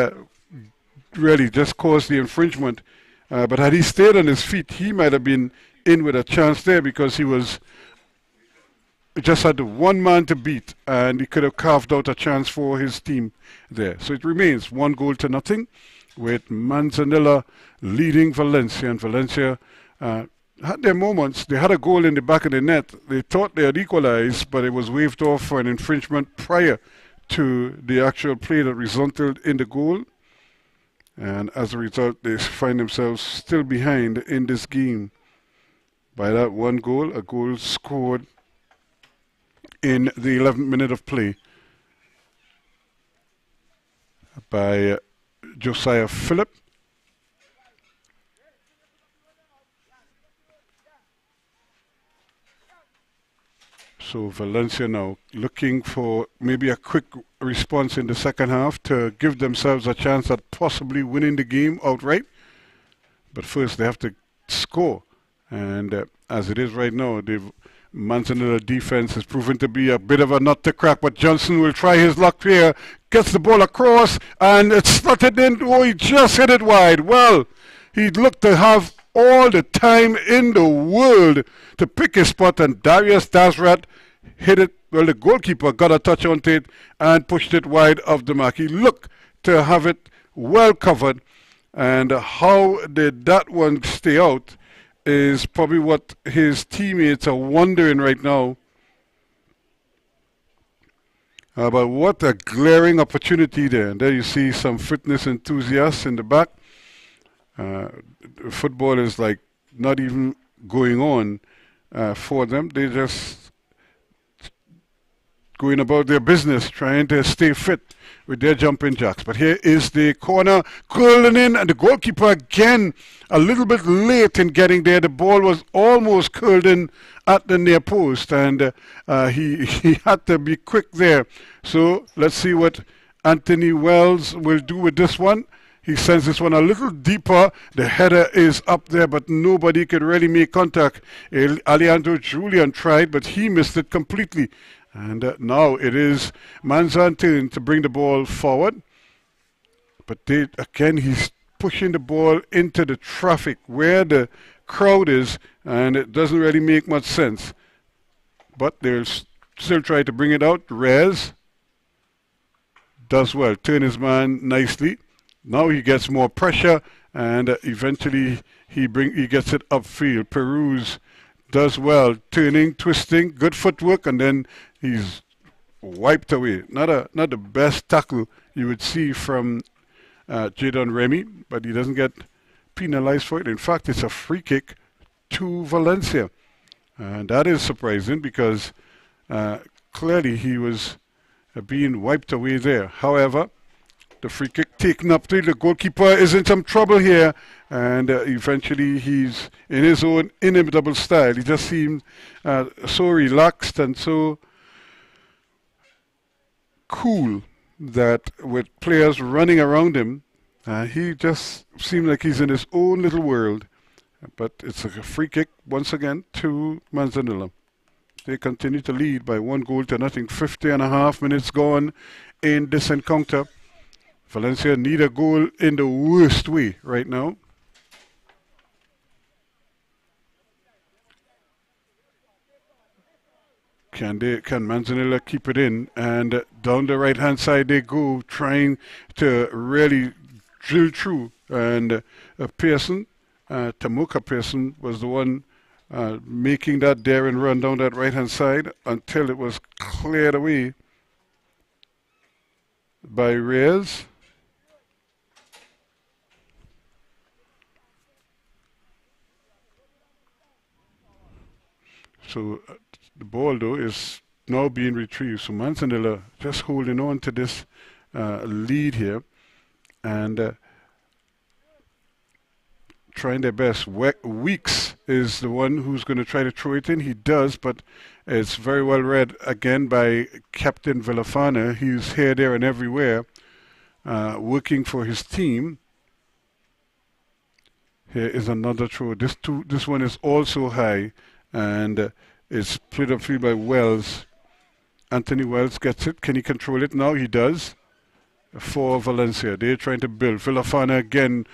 really just caused the infringement. But had he stayed on his feet, he might have been in with a chance there, because he was just had one man to beat, and he could have carved out a chance for his team there. So it remains 1-0, with Manzanilla leading Valencia, and Valencia had their moments. They had a goal in the back of the net. They thought they had equalized, but it was waved off for an infringement prior to the actual play that resulted in the goal. And as a result, they find themselves still behind in this game by that one goal, a goal scored in the 11th minute of play by Josiah Phillip. So Valencia now looking for maybe a quick response in the second half to give themselves a chance at possibly winning the game outright. But first they have to score. And as it is right now, the Manzanilla defense has proven to be a bit of a nut to crack. But Johnson will try his luck here. Gets the ball across, and it's slotted in. Oh, he just hit it wide. Well, he looked to have all the time in the world to pick his spot, and Darius Dasrat hit it. Well, the goalkeeper got a touch on it and pushed it wide of the mark. He looked to have it well covered, and how did that one stay out is probably what his teammates are wondering right now. But what a glaring opportunity there. And there you see some fitness enthusiasts in the back. Football is like not even going on for them. They just going about their business, trying to stay fit with their jumping jacks. But here is the corner, curling in, and the goalkeeper again a little bit late in getting there. The ball was almost curled in at the near post, and he had to be quick there. So let's see what Anthony Wells will do with this one. He sends this one a little deeper. The header is up there, but nobody could really make contact. Alejandro Julian tried, but he missed it completely. And now it is Manzan's turn to bring the ball forward. But again, he's pushing the ball into the traffic where the crowd is, and it doesn't really make much sense. But they'll still try to bring it out. Rez does well, turn his man nicely. Now he gets more pressure, and eventually he gets it upfield. Peruz does well, turning, twisting, good footwork, and then he's wiped away. Not the best tackle you would see from Jadon Remy, but he doesn't get penalized for it. In fact, it's a free kick to Valencia. And that is surprising, because Uh, Clearly, he was being wiped away there. However, the free kick taken up to the goalkeeper is in some trouble here, and eventually he's in his own inimitable style. He just seemed so relaxed and so cool that with players running around him, he just seemed like he's in his own little world. But it's a free kick once again to Manzanilla. They continue to lead by 1-0. 50 and a half minutes gone in this encounter. Valencia need a goal in the worst way right now. Can Manzanilla keep it in? And down the right hand side they go, trying to really drill through. And Pearson, Tamuka Pearson, was the one making that daring run down that right hand side until it was cleared away by Reyes. So the ball, though, is now being retrieved. So Manzanilla just holding on to this lead here and trying their best. Weeks is the one who's going to try to throw it in. He does, but it's very well read again by Captain Villafana. He's here, there, and everywhere, working for his team. Here is another throw. This one is also high, and it's played up field by Wells. Anthony Wells gets it. Can he control it now? He does. For Valencia, they're trying to build. Villafana again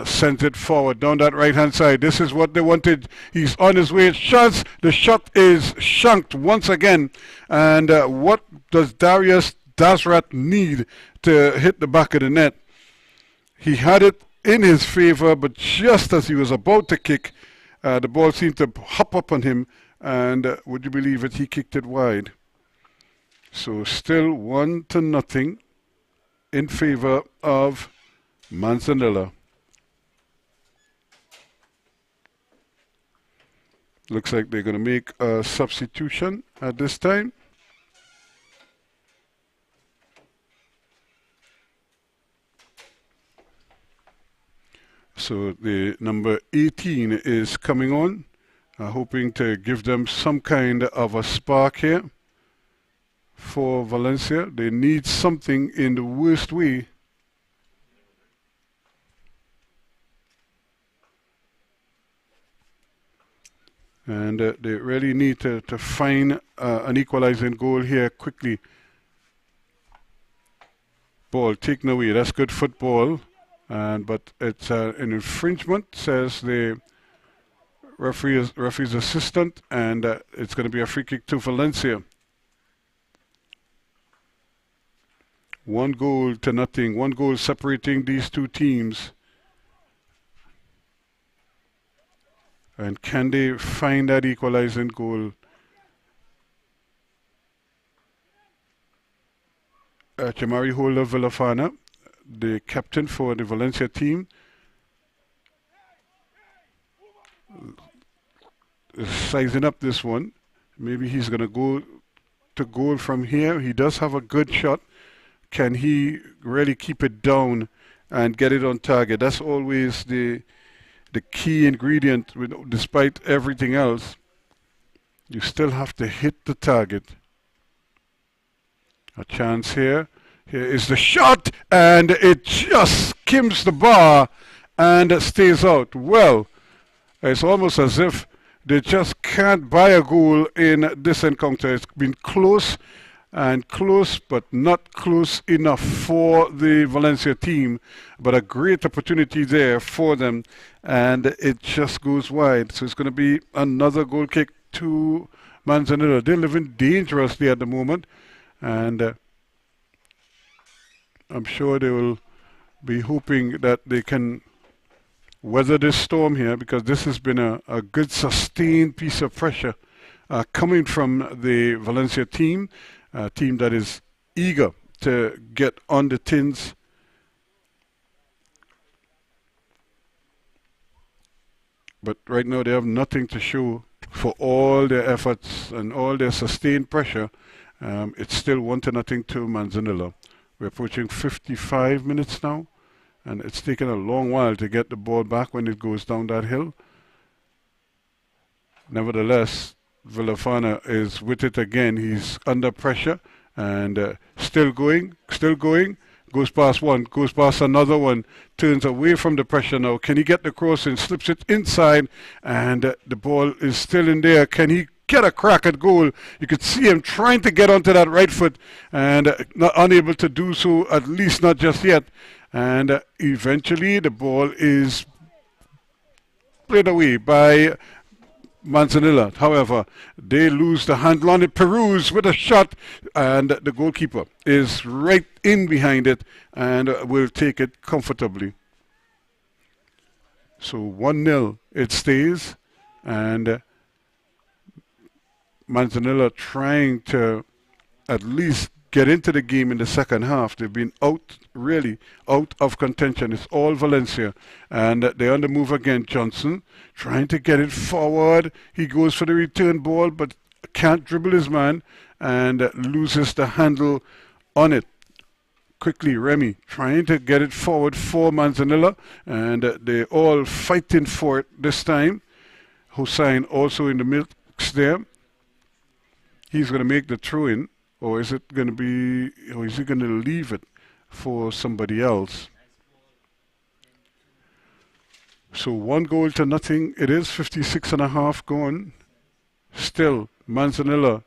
sends it forward down that right hand side. This is what they wanted. He's on his way. Shots. The shot is shanked once again. And what does Darius Dasrat need to hit the back of the net? He had it in his favor, but just as he was about to kick, the ball seemed to hop up on him, and would you believe it, he kicked it wide. So still 1-0 in favor of Manzanilla. Looks like they're going to make a substitution at this time. So the number 18 is coming on, hoping to give them some kind of a spark here. For Valencia, they need something in the worst way. And they really need to find an equalizing goal here quickly. Ball taken away. That's good football. But it's an infringement, says the referee's assistant, and it's going to be a free kick to Valencia. 1-0. 1 goal separating these two teams. And can they find that equalizing goal? Jamari Holder Villafana, the captain for the Valencia team, is sizing up this one. Maybe he's going to go to goal from here. He does have a good shot. Can he really keep it down and get it on target? That's always the key ingredient. Despite everything else, you still have to hit the target. A chance here. Here is the shot, and it just skims the bar and stays out. Well, it's almost as if they just can't buy a goal in this encounter. It's been close and close, but not close enough for the Valencia team. But a great opportunity there for them, and it just goes wide. So it's going to be another goal kick to Manzanilla. They're living dangerously at the moment, and I'm sure they will be hoping that they can weather this storm here, because this has been a good sustained piece of pressure coming from the Valencia team. A team that is eager to get on the tins. But right now they have nothing to show for all their efforts and all their sustained pressure, it's still 1-0 to Manzanilla. We're approaching 55 minutes now, and it's taken a long while to get the ball back when it goes down that hill. Nevertheless, Villafana is with it again. He's under pressure and still going, goes past one, goes past another one, turns away from the pressure now. Can he get the cross in? Slips it inside, and the ball is still in there. Can he get a crack at goal? You could see him trying to get onto that right foot and not unable to do so, at least not just yet. And eventually the ball is played away by Manzanilla. However, they lose the handle on it. Peruz with a shot, and the goalkeeper is right in behind it and will take it comfortably. So 1-0 it stays, and Manzanilla trying to at least get into the game in the second half. They've been really out of contention. It's all Valencia, and they're on the move again. Johnson trying to get it forward. He goes for the return ball, but can't dribble his man and loses the handle on it. Quickly, Remy trying to get it forward for Manzanilla, and they're all fighting for it this time. Hussein also in the mix there. He's going to make the throw-in. Or is it going to be, or is he going to leave it for somebody else? So 1-0 it is, 56.5 gone. Still, Manzanilla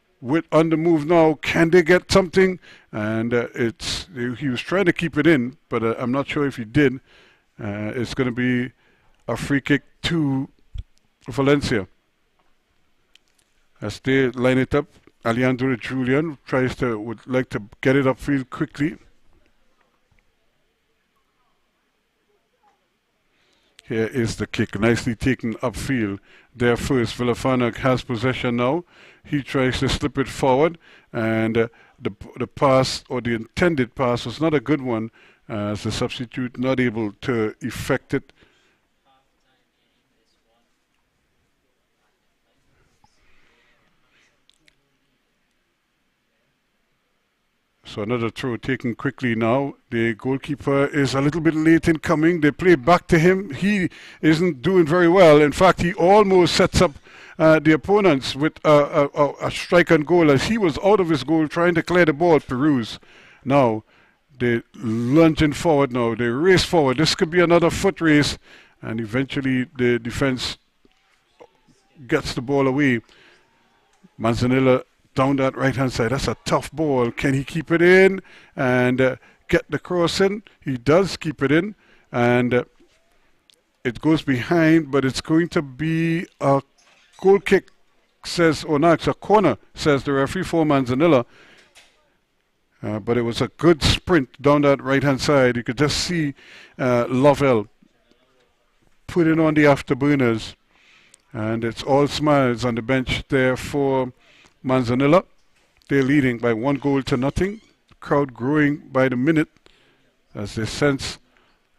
on the move now. Can they get something? And he was trying to keep it in, but I'm not sure if he did. It's going to be a free kick to Valencia. As they line it up, Alejandro Julian would like to get it upfield quickly. Here is the kick, nicely taken upfield. There first, Villafana has possession now. He tries to slip it forward, and the pass, or the intended pass, was not a good one, as the substitute not able to effect it. So another throw taken quickly now. The goalkeeper is a little bit late in coming. They play back to him. He isn't doing very well. In fact, he almost sets up the opponents with a strike on goal, as he was out of his goal trying to clear the ball. Peruz. Now, they lunging forward now. They race forward. This could be another foot race. And eventually the defense gets the ball away. Manzanilla down that right-hand side. That's a tough ball. Can he keep it in and get the cross in? He does keep it in, and it goes behind, but it's going to be a goal kick, says, or no, it's a corner, says the referee for Manzanilla. But it was a good sprint down that right-hand side. You could just see Lovell putting on the afterburners, and it's all smiles on the bench there for Manzanilla. They're leading by 1-0. The crowd growing by the minute as they sense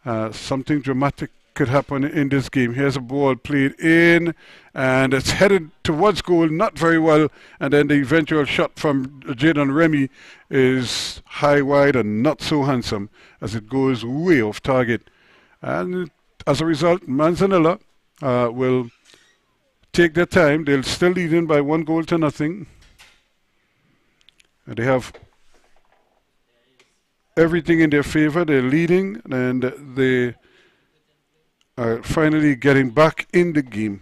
something dramatic could happen in this game. Here's a ball played in, and it's headed towards goal, not very well, and then the eventual shot from Jadon Remy is high, wide, and not so handsome as it goes way off target. And as a result, Manzanilla will take their time. They'll still lead in by 1-0. They have everything in their favor. They're leading, and they are finally getting back in the game.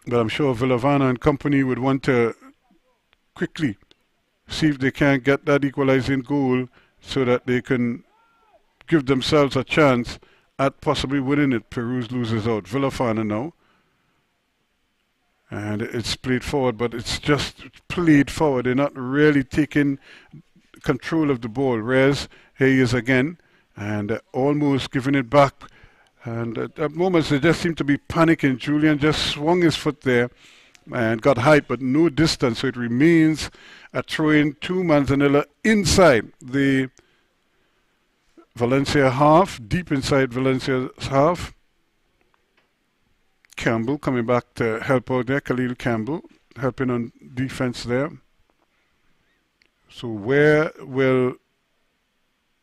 But I'm sure Villavana and company would want to quickly see if they can get that equalizing goal so that they can give themselves a chance at possibly winning it. Peruz loses out. Villafana now. And it's played forward, but it's just played forward. They're not really taking control of the ball. Rez, here he is again, and almost giving it back. And at moments, they just seem to be panicking. Julian just swung his foot there and got height, but no distance. So it remains a throw-in to Manzanilla inside the Valencia half, deep inside Valencia's half. Campbell coming back to help out there. Khalil Campbell helping on defense there. So where will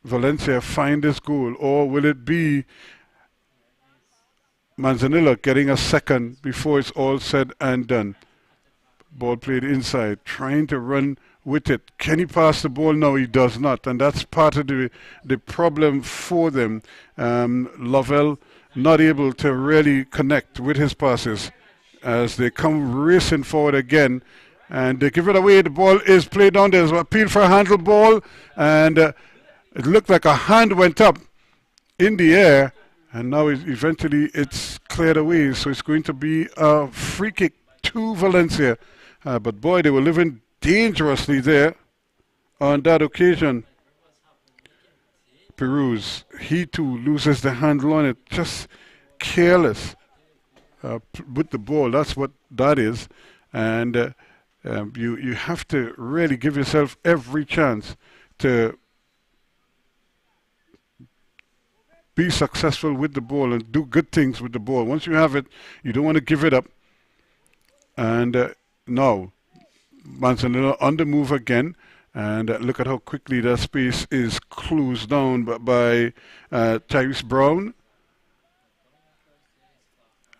Valencia find this goal, or will it be Manzanilla getting a second before it's all said and done? Ball played inside, trying to run with it. Can he pass the ball? No, he does not, and that's part of the problem for them. Lovell not able to really connect with his passes as they come racing forward again, and they give it away. The ball is played on. There's an appeal for a handle ball, and it looked like a hand went up in the air, and now eventually it's cleared away. So it's going to be a free kick to Valencia. But boy, they were living dangerously there on that occasion. Peruz, he too loses the handle on it, just careless with the ball. That's what that is. And you have to really give yourself every chance to be successful with the ball and do good things with the ball. Once you have it, you don't want to give it up. And now, Manzanilla on the move again. And look at how quickly that space is closed down by Tyrese Brown.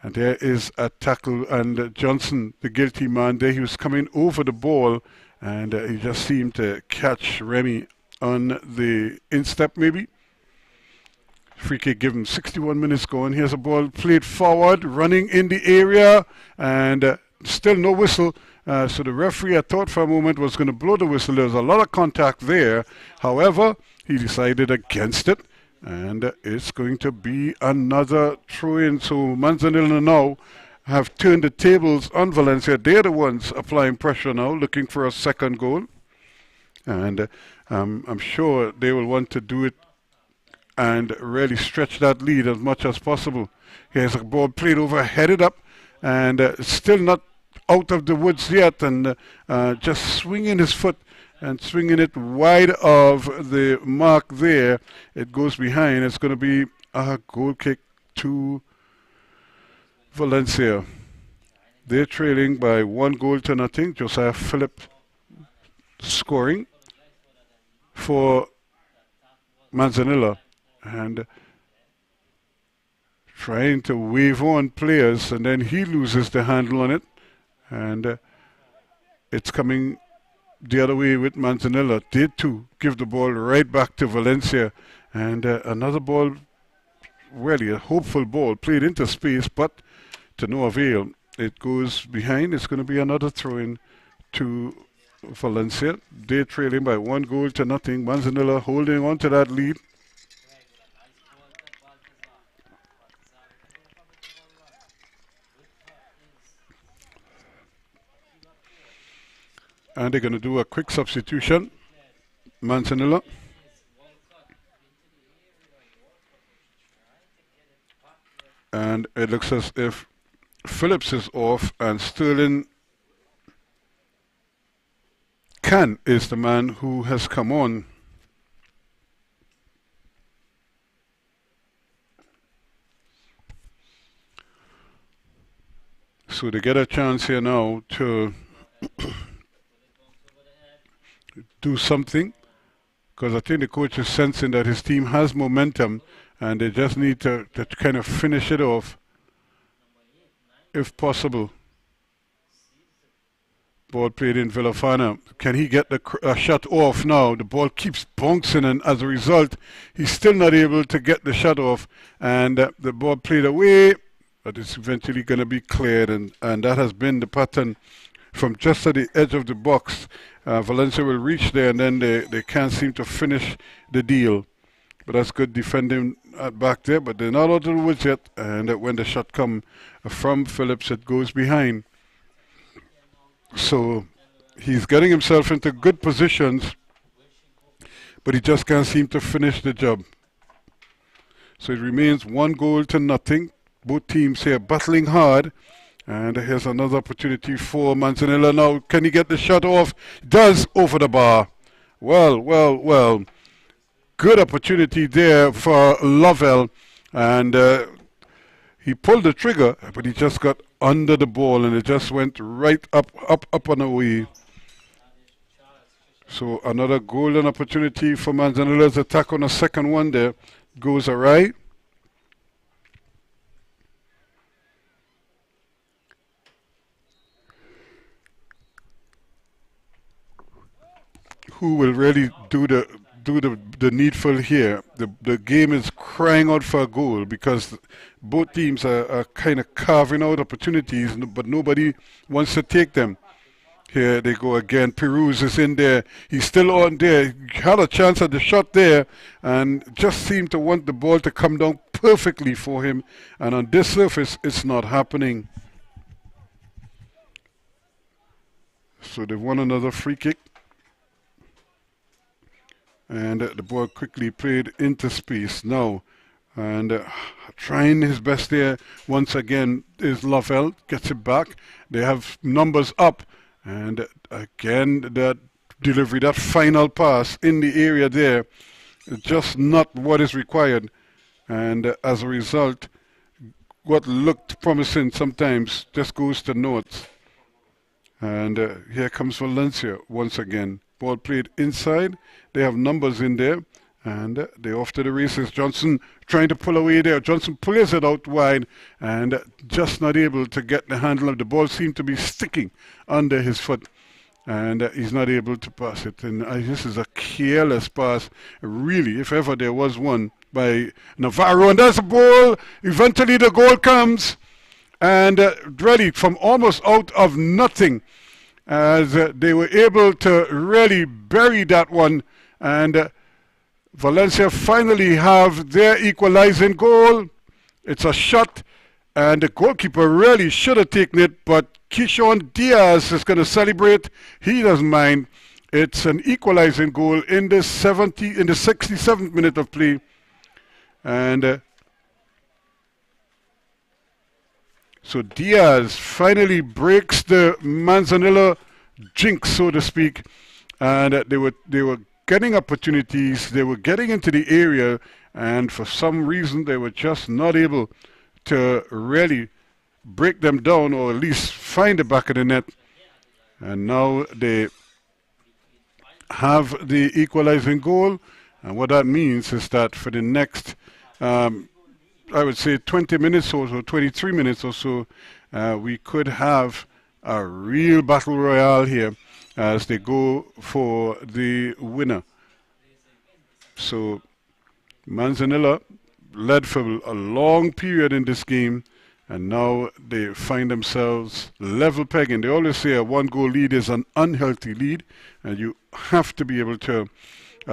And there is a tackle, and Johnson, the guilty man there, he was coming over the ball, and he just seemed to catch Remy on the instep maybe. Free kick given, 61 minutes going. Here's a ball played forward, running in the area, and still no whistle. So the referee, I thought for a moment, was going to blow the whistle. There was a lot of contact there. However, he decided against it, and it's going to be another throw-in. So Manzanilla now have turned the tables on Valencia. They're the ones applying pressure now, looking for a second goal. And I'm sure they will want to do it and really stretch that lead as much as possible. Here's a ball played over, headed up, and still not out of the woods yet, and just swinging his foot and swinging it wide of the mark there. It goes behind. It's going to be a goal kick to Valencia. They're trailing by 1-0. Josiah Phillip scoring for Manzanilla, and trying to wave on players, and then he loses the handle on it, and it's coming the other way with Manzanilla. They too give the ball right back to Valencia, and another ball, really a hopeful ball played into space, but to no avail. It goes behind. It's going to be another throw-in to Valencia. They're trailing by 1-0. Manzanilla holding on to that lead. And they're going to do a quick substitution. Manzanilla. And it looks as if Phillips is off and Sterling Khan is the man who has come on. So they get a chance here now to do something, because I think the coach is sensing that his team has momentum and they just need to kind of finish it off if possible. Ball played in Villafana. Can he get the shot off now? The ball keeps bouncing, and as a result, he's still not able to get the shot off. And the ball played away, but it's eventually going to be cleared. And that has been the pattern from just at the edge of the box. Valencia will reach there, and then they can't seem to finish the deal. But that's good defending back there. But they're not out of the woods yet. And when the shot comes from Phillips, it goes behind. So he's getting himself into good positions, but he just can't seem to finish the job. So it remains 1-0. Both teams here battling hard. And here's another opportunity for Manzanilla now. Can he get the shot off? Does, over the bar. Well. Good opportunity there for Lovell. And He pulled the trigger, but he just got under the ball and it just went right up, up, up and away. So another golden opportunity for Manzanilla's attack on a second one there goes awry. Who will really do the needful here? The game is crying out for a goal because both teams are kind of carving out opportunities, but nobody wants to take them. Here they go again. Peruz is in there. He's still on there. Had a chance at the shot there and just seemed to want the ball to come down perfectly for him. And on this surface, it's not happening. So they've won another free kick. And the ball quickly played into space now. And trying his best there once again is Lavelle. Gets it back. They have numbers up. And again, that delivery, that final pass in the area there, just not what is required. And as a result, what looked promising sometimes just goes to naught. And here comes Valencia once again. Ball played inside. They have numbers in there. And they're off to the races. Johnson trying to pull away there. Johnson plays it out wide and just not able to get the handle of the ball. Seemed to be sticking under his foot. And he's not able to pass it. And this is a careless pass, really, if ever there was one, by Navarro. And that's a ball. Eventually the goal comes. And really from almost out of nothing, as they were able to really bury that one. And Valencia finally have their equalizing goal. It's a shot, and the goalkeeper really should have taken it, but Keyshawn Diaz is going to celebrate. He doesn't mind. It's an equalizing goal in the 67th minute of play, and so Diaz finally breaks the Manzanilla jinx, so to speak, and they were getting opportunities, they were getting into the area, and for some reason they were just not able to really break them down or at least find the back of the net. And now they have the equalizing goal, and what that means is that for the next I would say 20 minutes or so, 23 minutes or so, we could have a real battle royale here as they go for the winner. So Manzanilla led for a long period in this game, and now they find themselves level pegging. They always say a one-goal lead is an unhealthy lead, and you have to be able to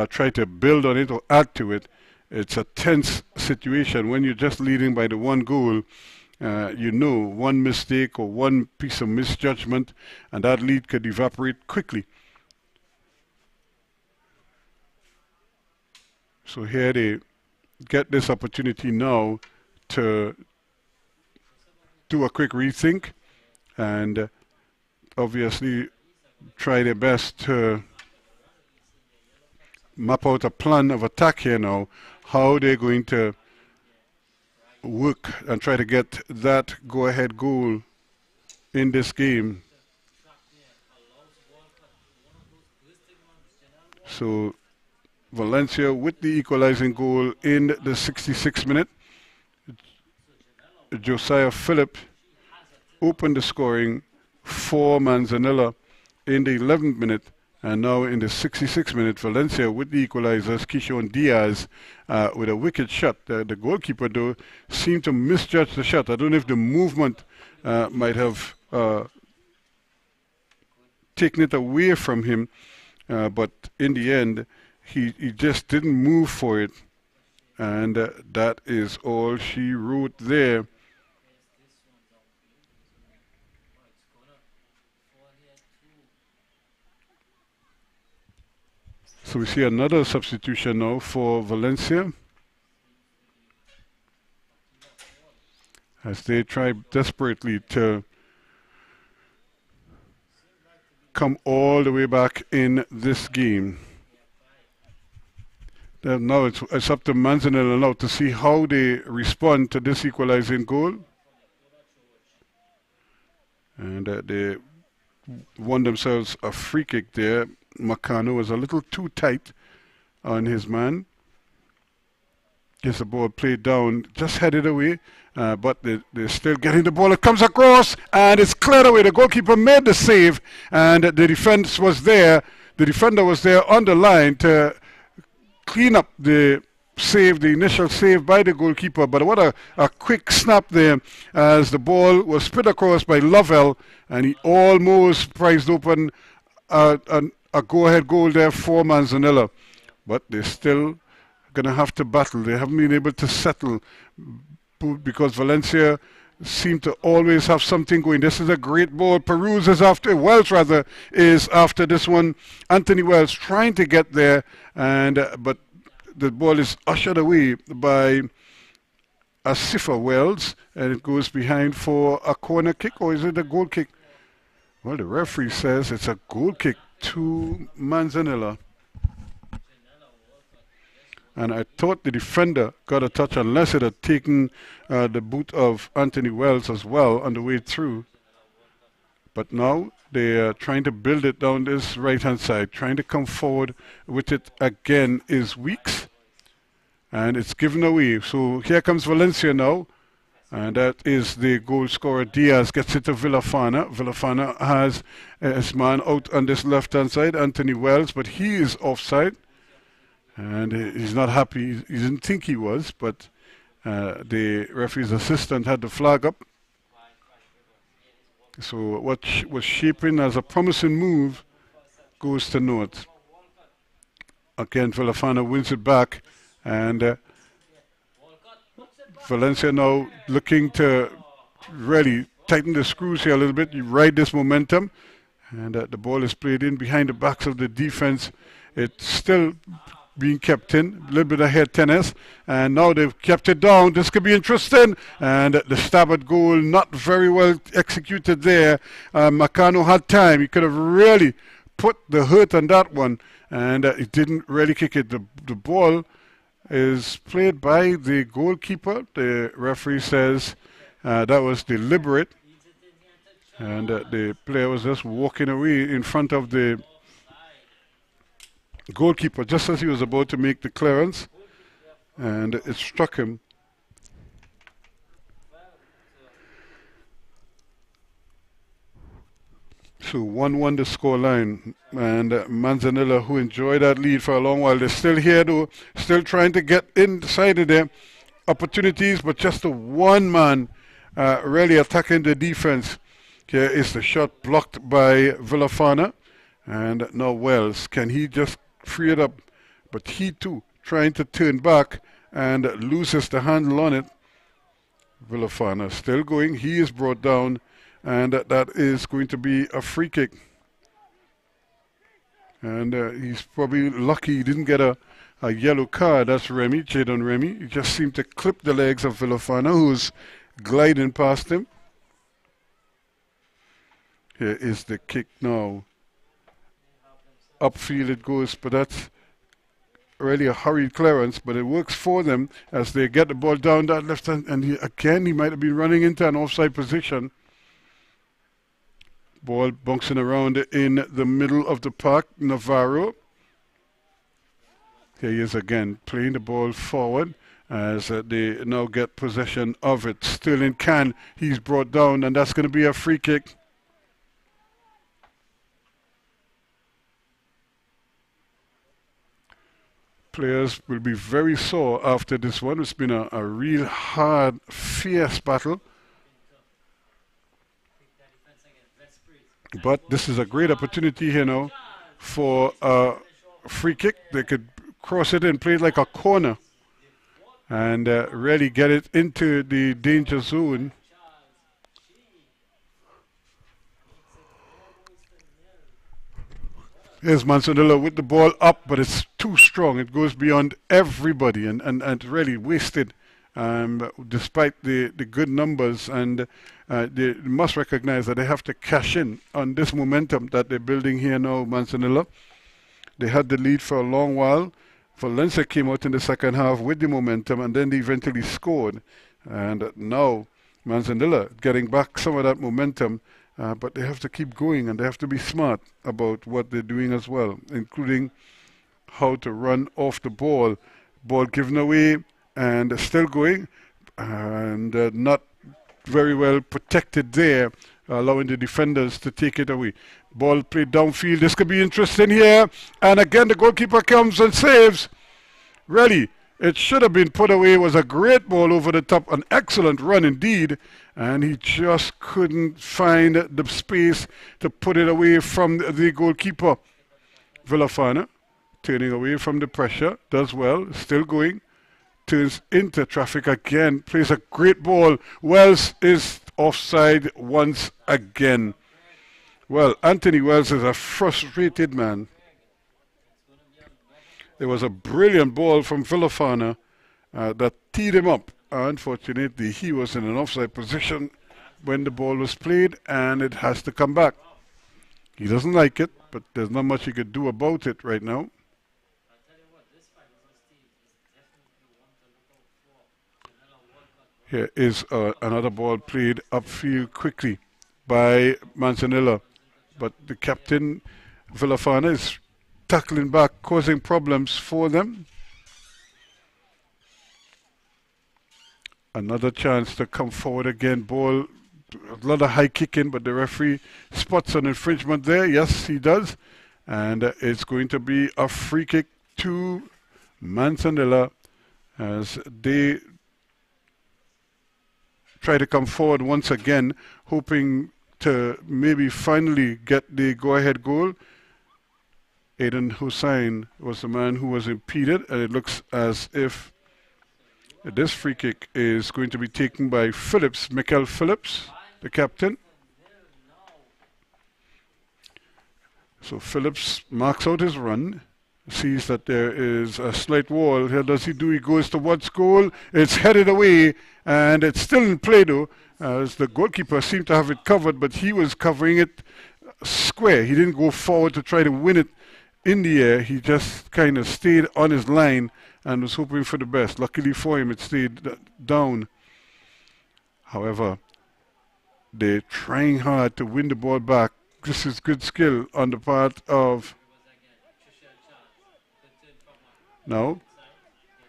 try to build on it or add to it. It's a tense situation when you're just leading by the one goal. You know, one mistake or one piece of misjudgment, and that lead could evaporate quickly. So here they get this opportunity now to do a quick rethink and obviously try their best to map out a plan of attack here now, how they're going to work and try to get that go-ahead goal in this game. So Valencia with the equalizing goal in the 66th minute. Josiah Phillip opened the scoring for Manzanilla in the 11th minute. And now in the 66th minute, Valencia with the equalizers, Keyshawn Diaz with a wicked shot. The goalkeeper, though, seemed to misjudge the shot. I don't know if the movement might have taken it away from him, but in the end, he just didn't move for it. And that is all she wrote there. So we see another substitution now for Valencia as they try desperately to come all the way back in this game. Now it's up to Manzanilla now to see how they respond to this equalizing goal. And they won themselves a free kick there. Makano was a little too tight on his man. Gets the ball played down, just headed away, but they're still getting the ball. It comes across, and it's cleared away. The goalkeeper made the save, and the defense was there. The defender was there on the line to clean up the save, the initial save by the goalkeeper. But what a quick snap there as the ball was spit across by Lovell, and he almost prized open a go-ahead goal there for Manzanilla. But they're still going to have to battle. They haven't been able to settle because Valencia seem to always have something going. This is a great ball. Wells is after this one. Anthony Wells trying to get there, but the ball is ushered away by Asifa Wells, and it goes behind for a corner kick, or is it a goal kick? Well, the referee says it's a goal kick to Manzanilla. And I thought the defender got a touch unless it had taken the boot of Anthony Wells as well on the way through. But now they are trying to build it down this right-hand side. Trying to come forward with it again is Weeks. And it's given away. So here comes Valencia now. And that is the goal scorer. Diaz gets it to Villafana. Villafana has his man out on this left-hand side, Anthony Wells, but he is offside. And he's not happy. He didn't think he was, but the referee's assistant had the flag up. So what was shaping as a promising move goes to naught. Again, Villafana wins it back, and Valencia now looking to really tighten the screws here a little bit. You ride this momentum, and the ball is played in behind the backs of the defense. It's still being kept in, a little bit of head tennis, and now they've kept it down. This could be interesting, and the stab at goal not very well executed there. Makano had time. He could have really put the hurt on that one, and he didn't really kick it. The ball is played by the goalkeeper. The referee says that was deliberate, and the player was just walking away in front of the goalkeeper just as he was about to make the clearance, and it struck him. So 1-1 the scoreline, and Manzanilla, who enjoyed that lead for a long while, they're still here though, still trying to get inside of their opportunities, but just the one man really attacking the defense. Here is the shot blocked by Villafana, and now Wells, can he just free it up? But he too trying to turn back and loses the handle on it. Villafana still going, he is brought down, and that is going to be a free kick. And he's probably lucky he didn't get a yellow card. That's Remy, Jadon Remy. He just seemed to clip the legs of Villafana, who's gliding past him. Here is the kick now. Upfield it goes, but that's really a hurried clearance, but it works for them as they get the ball down that left hand, and he might have been running into an offside position. Ball bouncing around in the middle of the park. Navarro. Here he is again, playing the ball forward as they now get possession of it. Still in can. He's brought down, and that's going to be a free kick. Players will be very sore after this one. It's been a real hard, fierce battle. But this is a great opportunity here now for a free kick. They could cross it and play it like a corner and really get it into the danger zone. Here's Manzanilla with the ball up, but it's too strong. It goes beyond everybody and really wasted. Despite the good numbers, and they must recognize that they have to cash in on this momentum that they're building here now, Manzanilla. They had the lead for a long while. Valencia came out in the second half with the momentum, and then they eventually scored. And now Manzanilla getting back some of that momentum, but they have to keep going and they have to be smart about what they're doing as well, including how to run off the ball. Ball given away and still going, and not very well protected there, allowing the defenders to take it away. Ball played downfield. This could be interesting here. And again, the goalkeeper comes and saves. Really, it should have been put away. It was a great ball over the top. An excellent run indeed. And he just couldn't find the space to put it away from the goalkeeper. Villafana turning away from the pressure. Does well. Still going. Turns into traffic again. Plays a great ball. Wells is offside once again. Well, Anthony Wells is a frustrated man. It was a brilliant ball from Villafana that teed him up. Unfortunately, he was in an offside position when the ball was played, and it has to come back. He doesn't like it, but there's not much he could do about it right now. Here is another ball played upfield quickly by Manzanilla. But the captain, Villafana, is tackling back, causing problems for them. Another chance to come forward again. Ball, a lot of high kicking, but the referee spots an infringement there. Yes, he does. And it's going to be a free kick to Manzanilla as they try to come forward once again, hoping to maybe finally get the go-ahead goal. Aidan Hussain was the man who was impeded, and it looks as if this free kick is going to be taken by Phillips, Mikel Phillips, the captain. So Phillips marks out his run, sees that there is a slight wall. Here does he do? He goes towards goal. It's headed away, and it's still in play though, as the goalkeeper seemed to have it covered, but he was covering it square. He didn't go forward to try to win it in the air. He just kind of stayed on his line and was hoping for the best. Luckily for him, it stayed down. However, they're trying hard to win the ball back. This is good skill on the part of now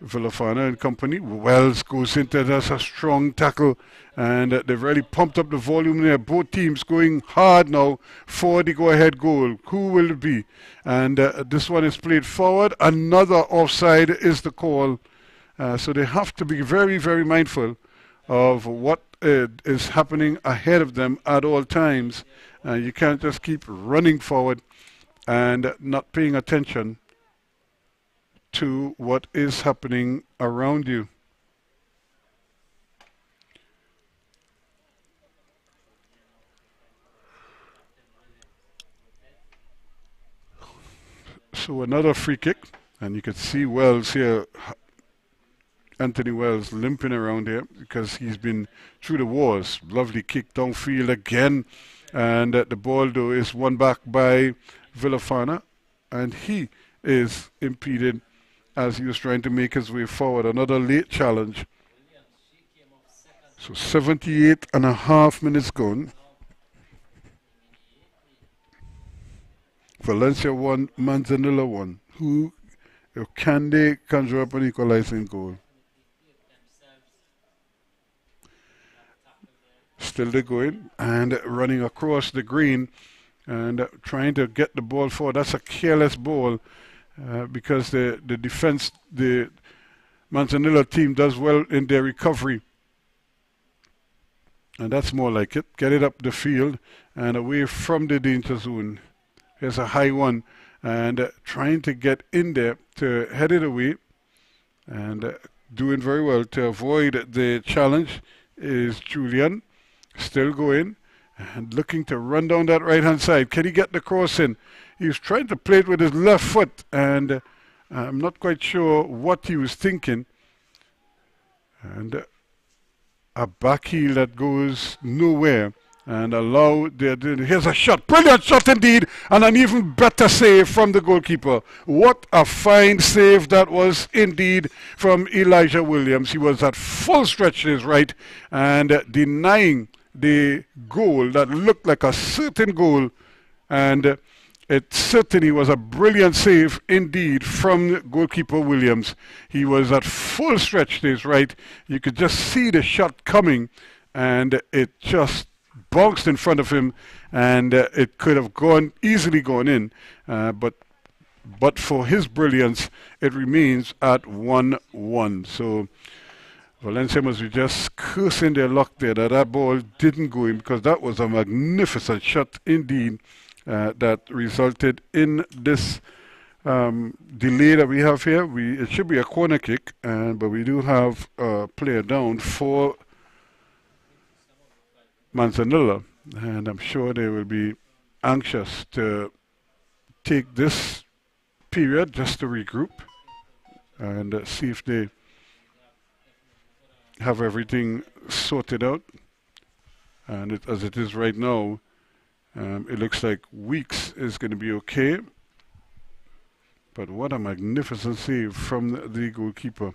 Villafana and company. Wells goes into that's a strong tackle, and they've really pumped up the volume there. Both teams going hard now for the go-ahead goal. Who will it be? And this one is played forward. Another offside is the call. So they have to be very, very mindful of what is happening ahead of them at all times. You can't just keep running forward and not paying attention to what is happening around you. So another free kick, and you can see Wells here, Anthony Wells limping around here because he's been through the wars. Lovely kick downfield again, and the ball though is won back by Villafana, and he is impeded as he was trying to make his way forward. Another late challenge. So 78.5 minutes gone. Valencia 1, Manzanilla 1. Who can they conjure up an equalizing goal? Still they're going and running across the green and trying to get the ball forward. That's a careless ball. Because the defense, the Manzanilla team does well in their recovery. And that's more like it. Get it up the field and away from the danger zone. Here's a high one. And trying to get in there to head it away. And doing very well to avoid the challenge is Julian. Still going. And looking to run down that right-hand side. Can he get the cross in? He was trying to play it with his left foot, and I'm not quite sure what he was thinking. And a back heel that goes nowhere. and allow here's a shot, brilliant shot indeed, and an even better save from the goalkeeper. What a fine save that was indeed from Elijah Williams. He was at full stretch to his right and denying the goal that looked like a certain goal, and it certainly was a brilliant save indeed from goalkeeper Williams. He was at full stretch to his right. You could just see the shot coming, and it just bounced in front of him, and it could have easily gone in. But for his brilliance, it remains at 1-1. So Valencia must be just cursing their luck there that ball didn't go in, because that was a magnificent shot indeed. That resulted in this delay that we have here. It should be a corner kick, but we do have a player down for Manzanilla, and I'm sure they will be anxious to take this period just to regroup and see if they have everything sorted out. And as it is right now, it looks like Weeks is going to be okay. But what a magnificent save from the goalkeeper.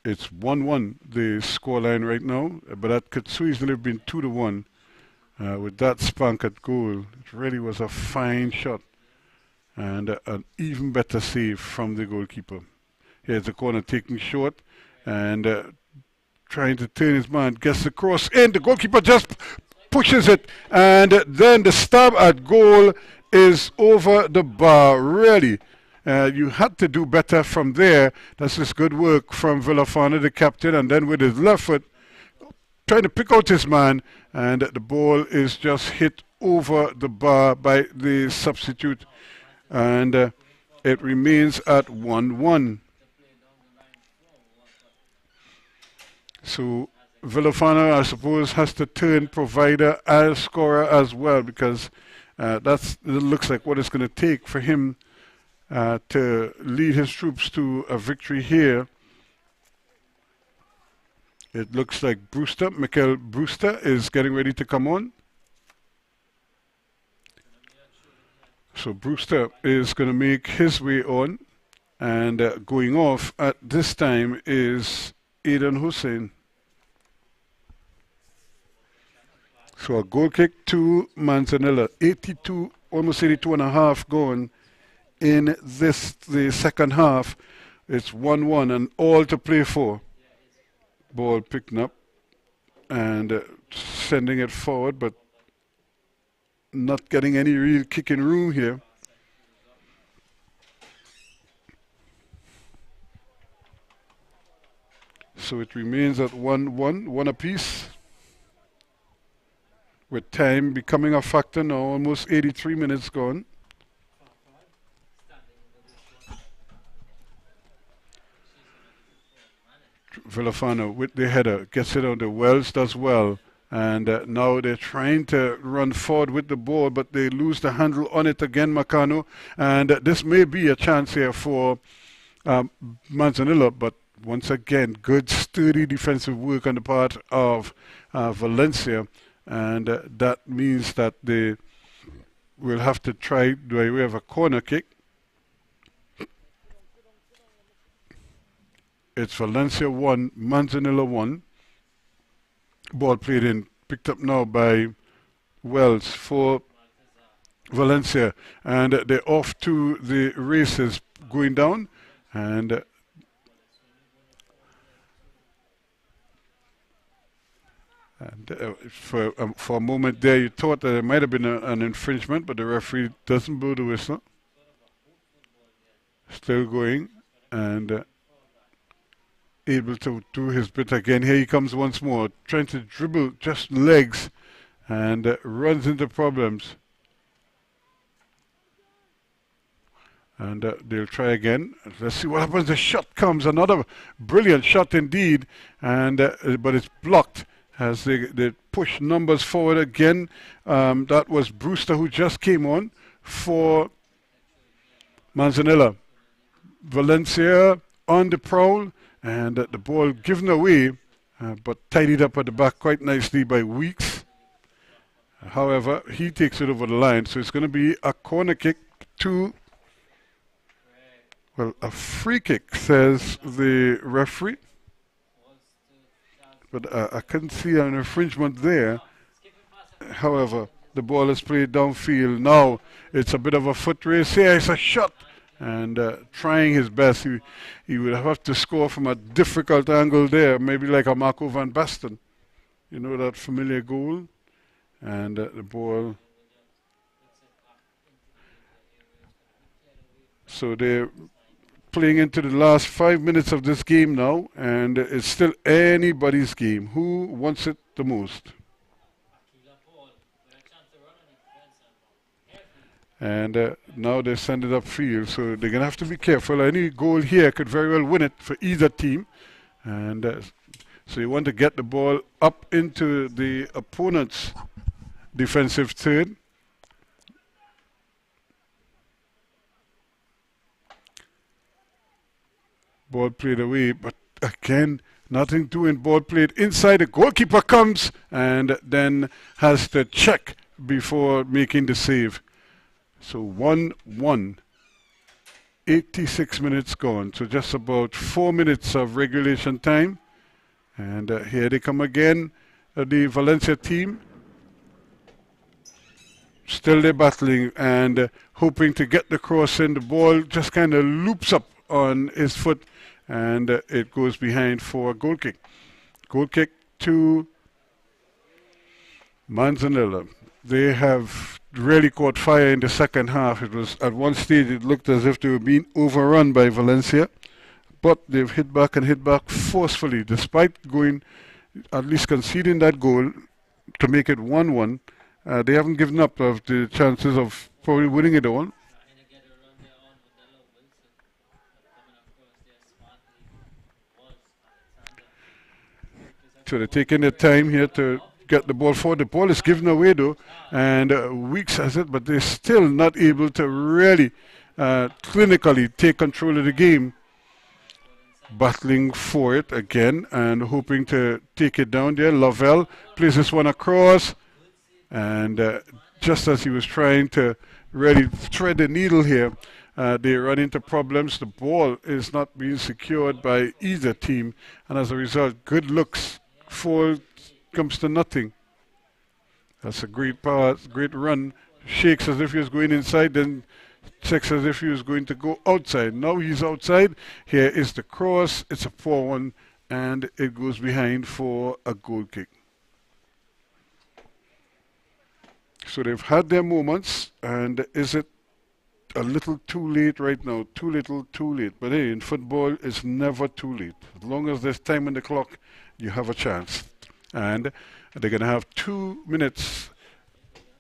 It's 1-1, the scoreline right now, but that could so easily have been 2-1 with that spank at goal. It really was a fine shot and an even better save from the goalkeeper. Here's the corner taking short and trying to turn his man, gets the cross in, the goalkeeper just pushes it, and then the stab at goal is over the bar. Really, you had to do better from there. That's just good work from Villafana, the captain, and then with his left foot, trying to pick out his man, and the ball is just hit over the bar by the substitute, and it remains at 1-1. So Villafana, I suppose, has to turn provider as scorer as well, because it looks like what it's going to take for him to lead his troops to a victory here. It looks like Michael Brewster is getting ready to come on. So Brewster is going to make his way on, and going off at this time is Aidan Hussein. So a goal kick to Manzanilla. 82, almost 82 and a half gone in the second half. It's 1-1 and all to play for. Ball picking up and sending it forward, but not getting any real kicking room here. So it remains at 1-1, one apiece, with time becoming a factor now, almost 83 minutes gone. Villafana with the header gets it on the Wells, does well, and now they're trying to run forward with the ball, but they lose the handle on it again, Macano, and this may be a chance here for Manzanilla, but once again, good sturdy defensive work on the part of Valencia, and that means that they will have to try by way of a corner kick. It's Valencia 1, Manzanilla 1. Ball played in, picked up now by Wells for Valencia, and they're off to the races, going down, and for a moment there you thought that it might have been an infringement, but the referee doesn't blow the whistle. Still going, and able to do his bit again. Here he comes once more, trying to dribble just legs, and runs into problems. And they'll try again. Let's see what happens. The shot comes, another brilliant shot indeed, and but it's blocked as they push numbers forward again. That was Brewster who just came on for Manzanilla. Valencia on the prowl, and the ball given away, but tidied up at the back quite nicely by Weeks. However, he takes it over the line, so it's going to be a corner kick to, well, a free kick, says the referee. But I couldn't see an infringement there. However, the ball is played downfield. Now it's a bit of a foot race here. It's a shot. And trying his best. He would have to score from a difficult angle there, maybe like a Marco van Basten. You know, that familiar goal? And the ball. So they're playing into the last 5 minutes of this game now, and it's still anybody's game. Who wants it the most? And now they send it upfield, so they're going to have to be careful. Any goal here could very well win it for either team. And so you want to get the ball up into the opponent's defensive third. Ball played away, but again, nothing doing. Ball played inside. The goalkeeper comes and then has to check before making the save. So 1-1, 86 minutes gone. So just about 4 minutes of regulation time. And here they come again, the Valencia team. Still they're battling and hoping to get the cross in. The ball just kind of loops up on his foot and it goes behind for a goal kick. Goal kick to Manzanilla. They have really caught fire in the second half. It was at one stage it looked as if they were being overrun by Valencia, but they've hit back and hit back forcefully, despite going, at least conceding that goal to make it 1-1. They haven't given up of the chances of probably winning it all. So they're taking their time here to get the ball forward. The ball is given away though, and Weeks has it, but they're still not able to really clinically take control of the game. Battling for it again and hoping to take it down there. Lovell plays this one across, and just as he was trying to really thread the needle here, they run into problems. The ball is not being secured by either team, and as a result, good looks comes to nothing. That's a great pass, great run. Shakes as if he was going inside, then checks as if he was going to go outside. Now he's outside. Here is the cross. It's a 4-1, and it goes behind for a goal kick. So they've had their moments, and is it a little too late right now? Too little, too late. But hey, in football, it's never too late. As long as there's time on the clock, you have a chance. And they're going to have 2 minutes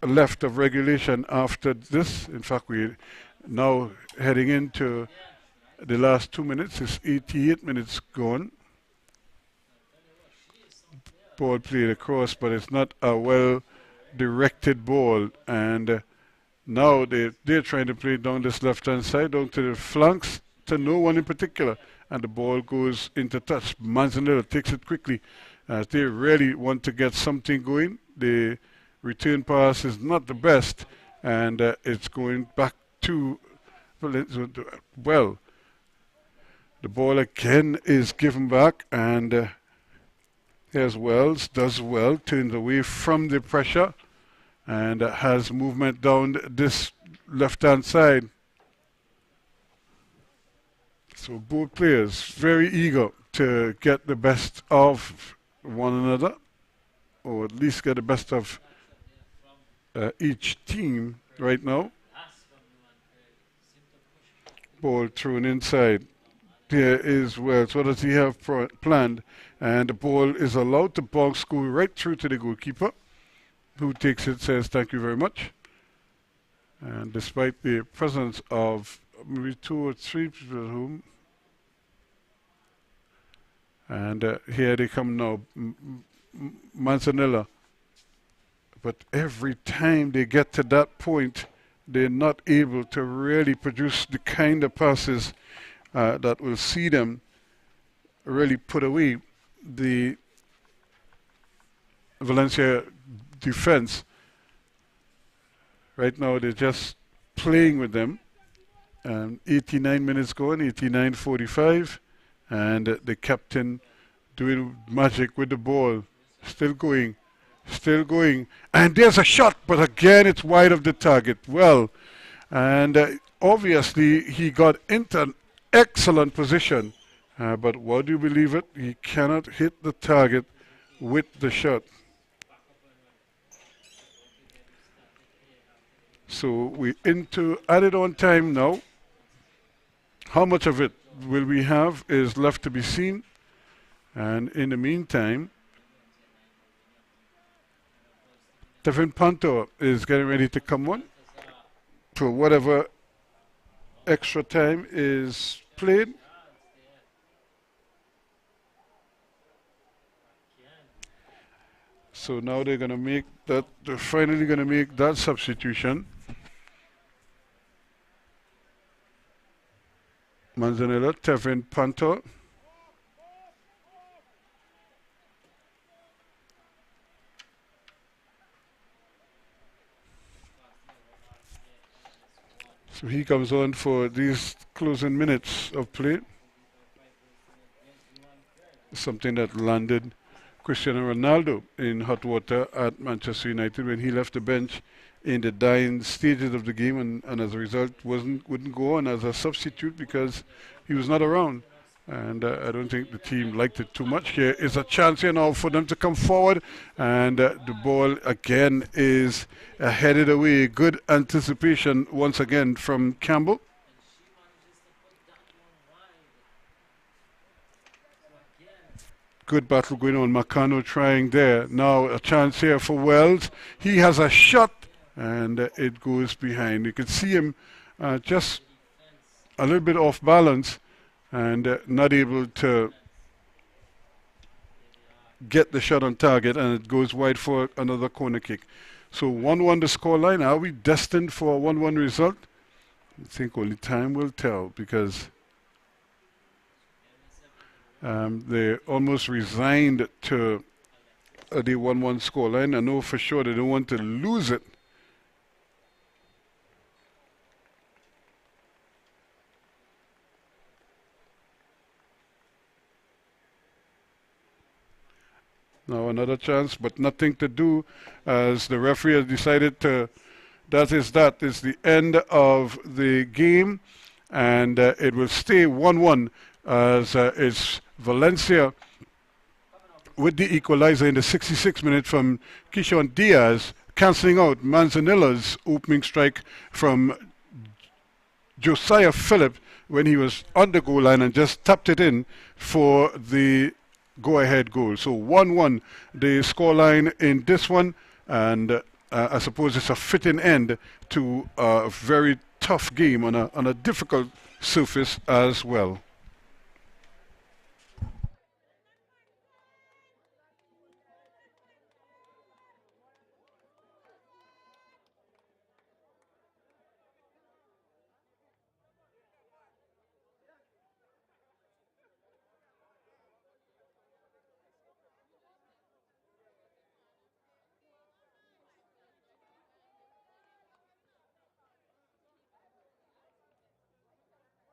left of regulation after this. In fact, we're now heading into the last 2 minutes. It's 88 minutes gone. Ball played across, but it's not a well-directed ball. And now they're trying to play it down this left-hand side, down to the flanks, to no one in particular. And the ball goes into touch. Manzanilla takes it quickly. They really want to get something going. The return pass is not the best, and it's going back to, well, the ball again is given back, and here's Wells, does well, turns away from the pressure, and has movement down this left-hand side. So both players very eager to get the best of one another, or at least get the best of each team right now. Ball thrown inside. There is Wells. What does he have planned? And the ball is allowed to bounce, go right through to the goalkeeper, who takes it, says thank you very much. And despite the presence of maybe 2 or 3 people at home, and here they come now, Manzanilla. But every time they get to that point, they're not able to really produce the kind of passes that will see them really put away the Valencia defense. Right now they're just playing with them. 89 minutes going, 89:45, and the captain doing magic with the ball. Still going, still going. And there's a shot, but again it's wide of the target. Well, and obviously he got into an excellent position. But would you believe it? He cannot hit the target with the shot. So we're into added on time now. How much of it will we have is left to be seen. And in the meantime, Tevin Panto is getting ready to come on for whatever extra time is played. So now they're going to make that, they're finally going to make that substitution. Manzanilla, Tevin Panto. So he comes on for these closing minutes of play. Something that landed Cristiano Ronaldo in hot water at Manchester United when he left the bench in the dying stages of the game, and as a result wouldn't go on as a substitute because he was not around. And I don't think the team liked it too much. Here is a chance here now for them to come forward, and the ball again is headed away. Good anticipation once again from Campbell. Good battle going on. Macano trying there. Now a chance here for Wells. He has a shot, and it goes behind. You can see him just a little bit off balance and not able to get the shot on target, and it goes wide for another corner kick. So 1-1 the scoreline. Are we destined for a 1-1 result? I think only time will tell, because they almost resigned to the 1-1 scoreline. I know for sure they don't want to lose it. Now another chance, but nothing to do, as the referee has decided to, that is the end of the game, and it will stay 1-1 as it's Valencia with the equalizer in the 66th minute from Kishon Diaz, cancelling out Manzanilla's opening strike from Josiah Phillip when he was on the goal line and just tapped it in for the go-ahead goal. So 1-1 the scoreline in this one, and I suppose it's a fitting end to a very tough game on a difficult surface as well.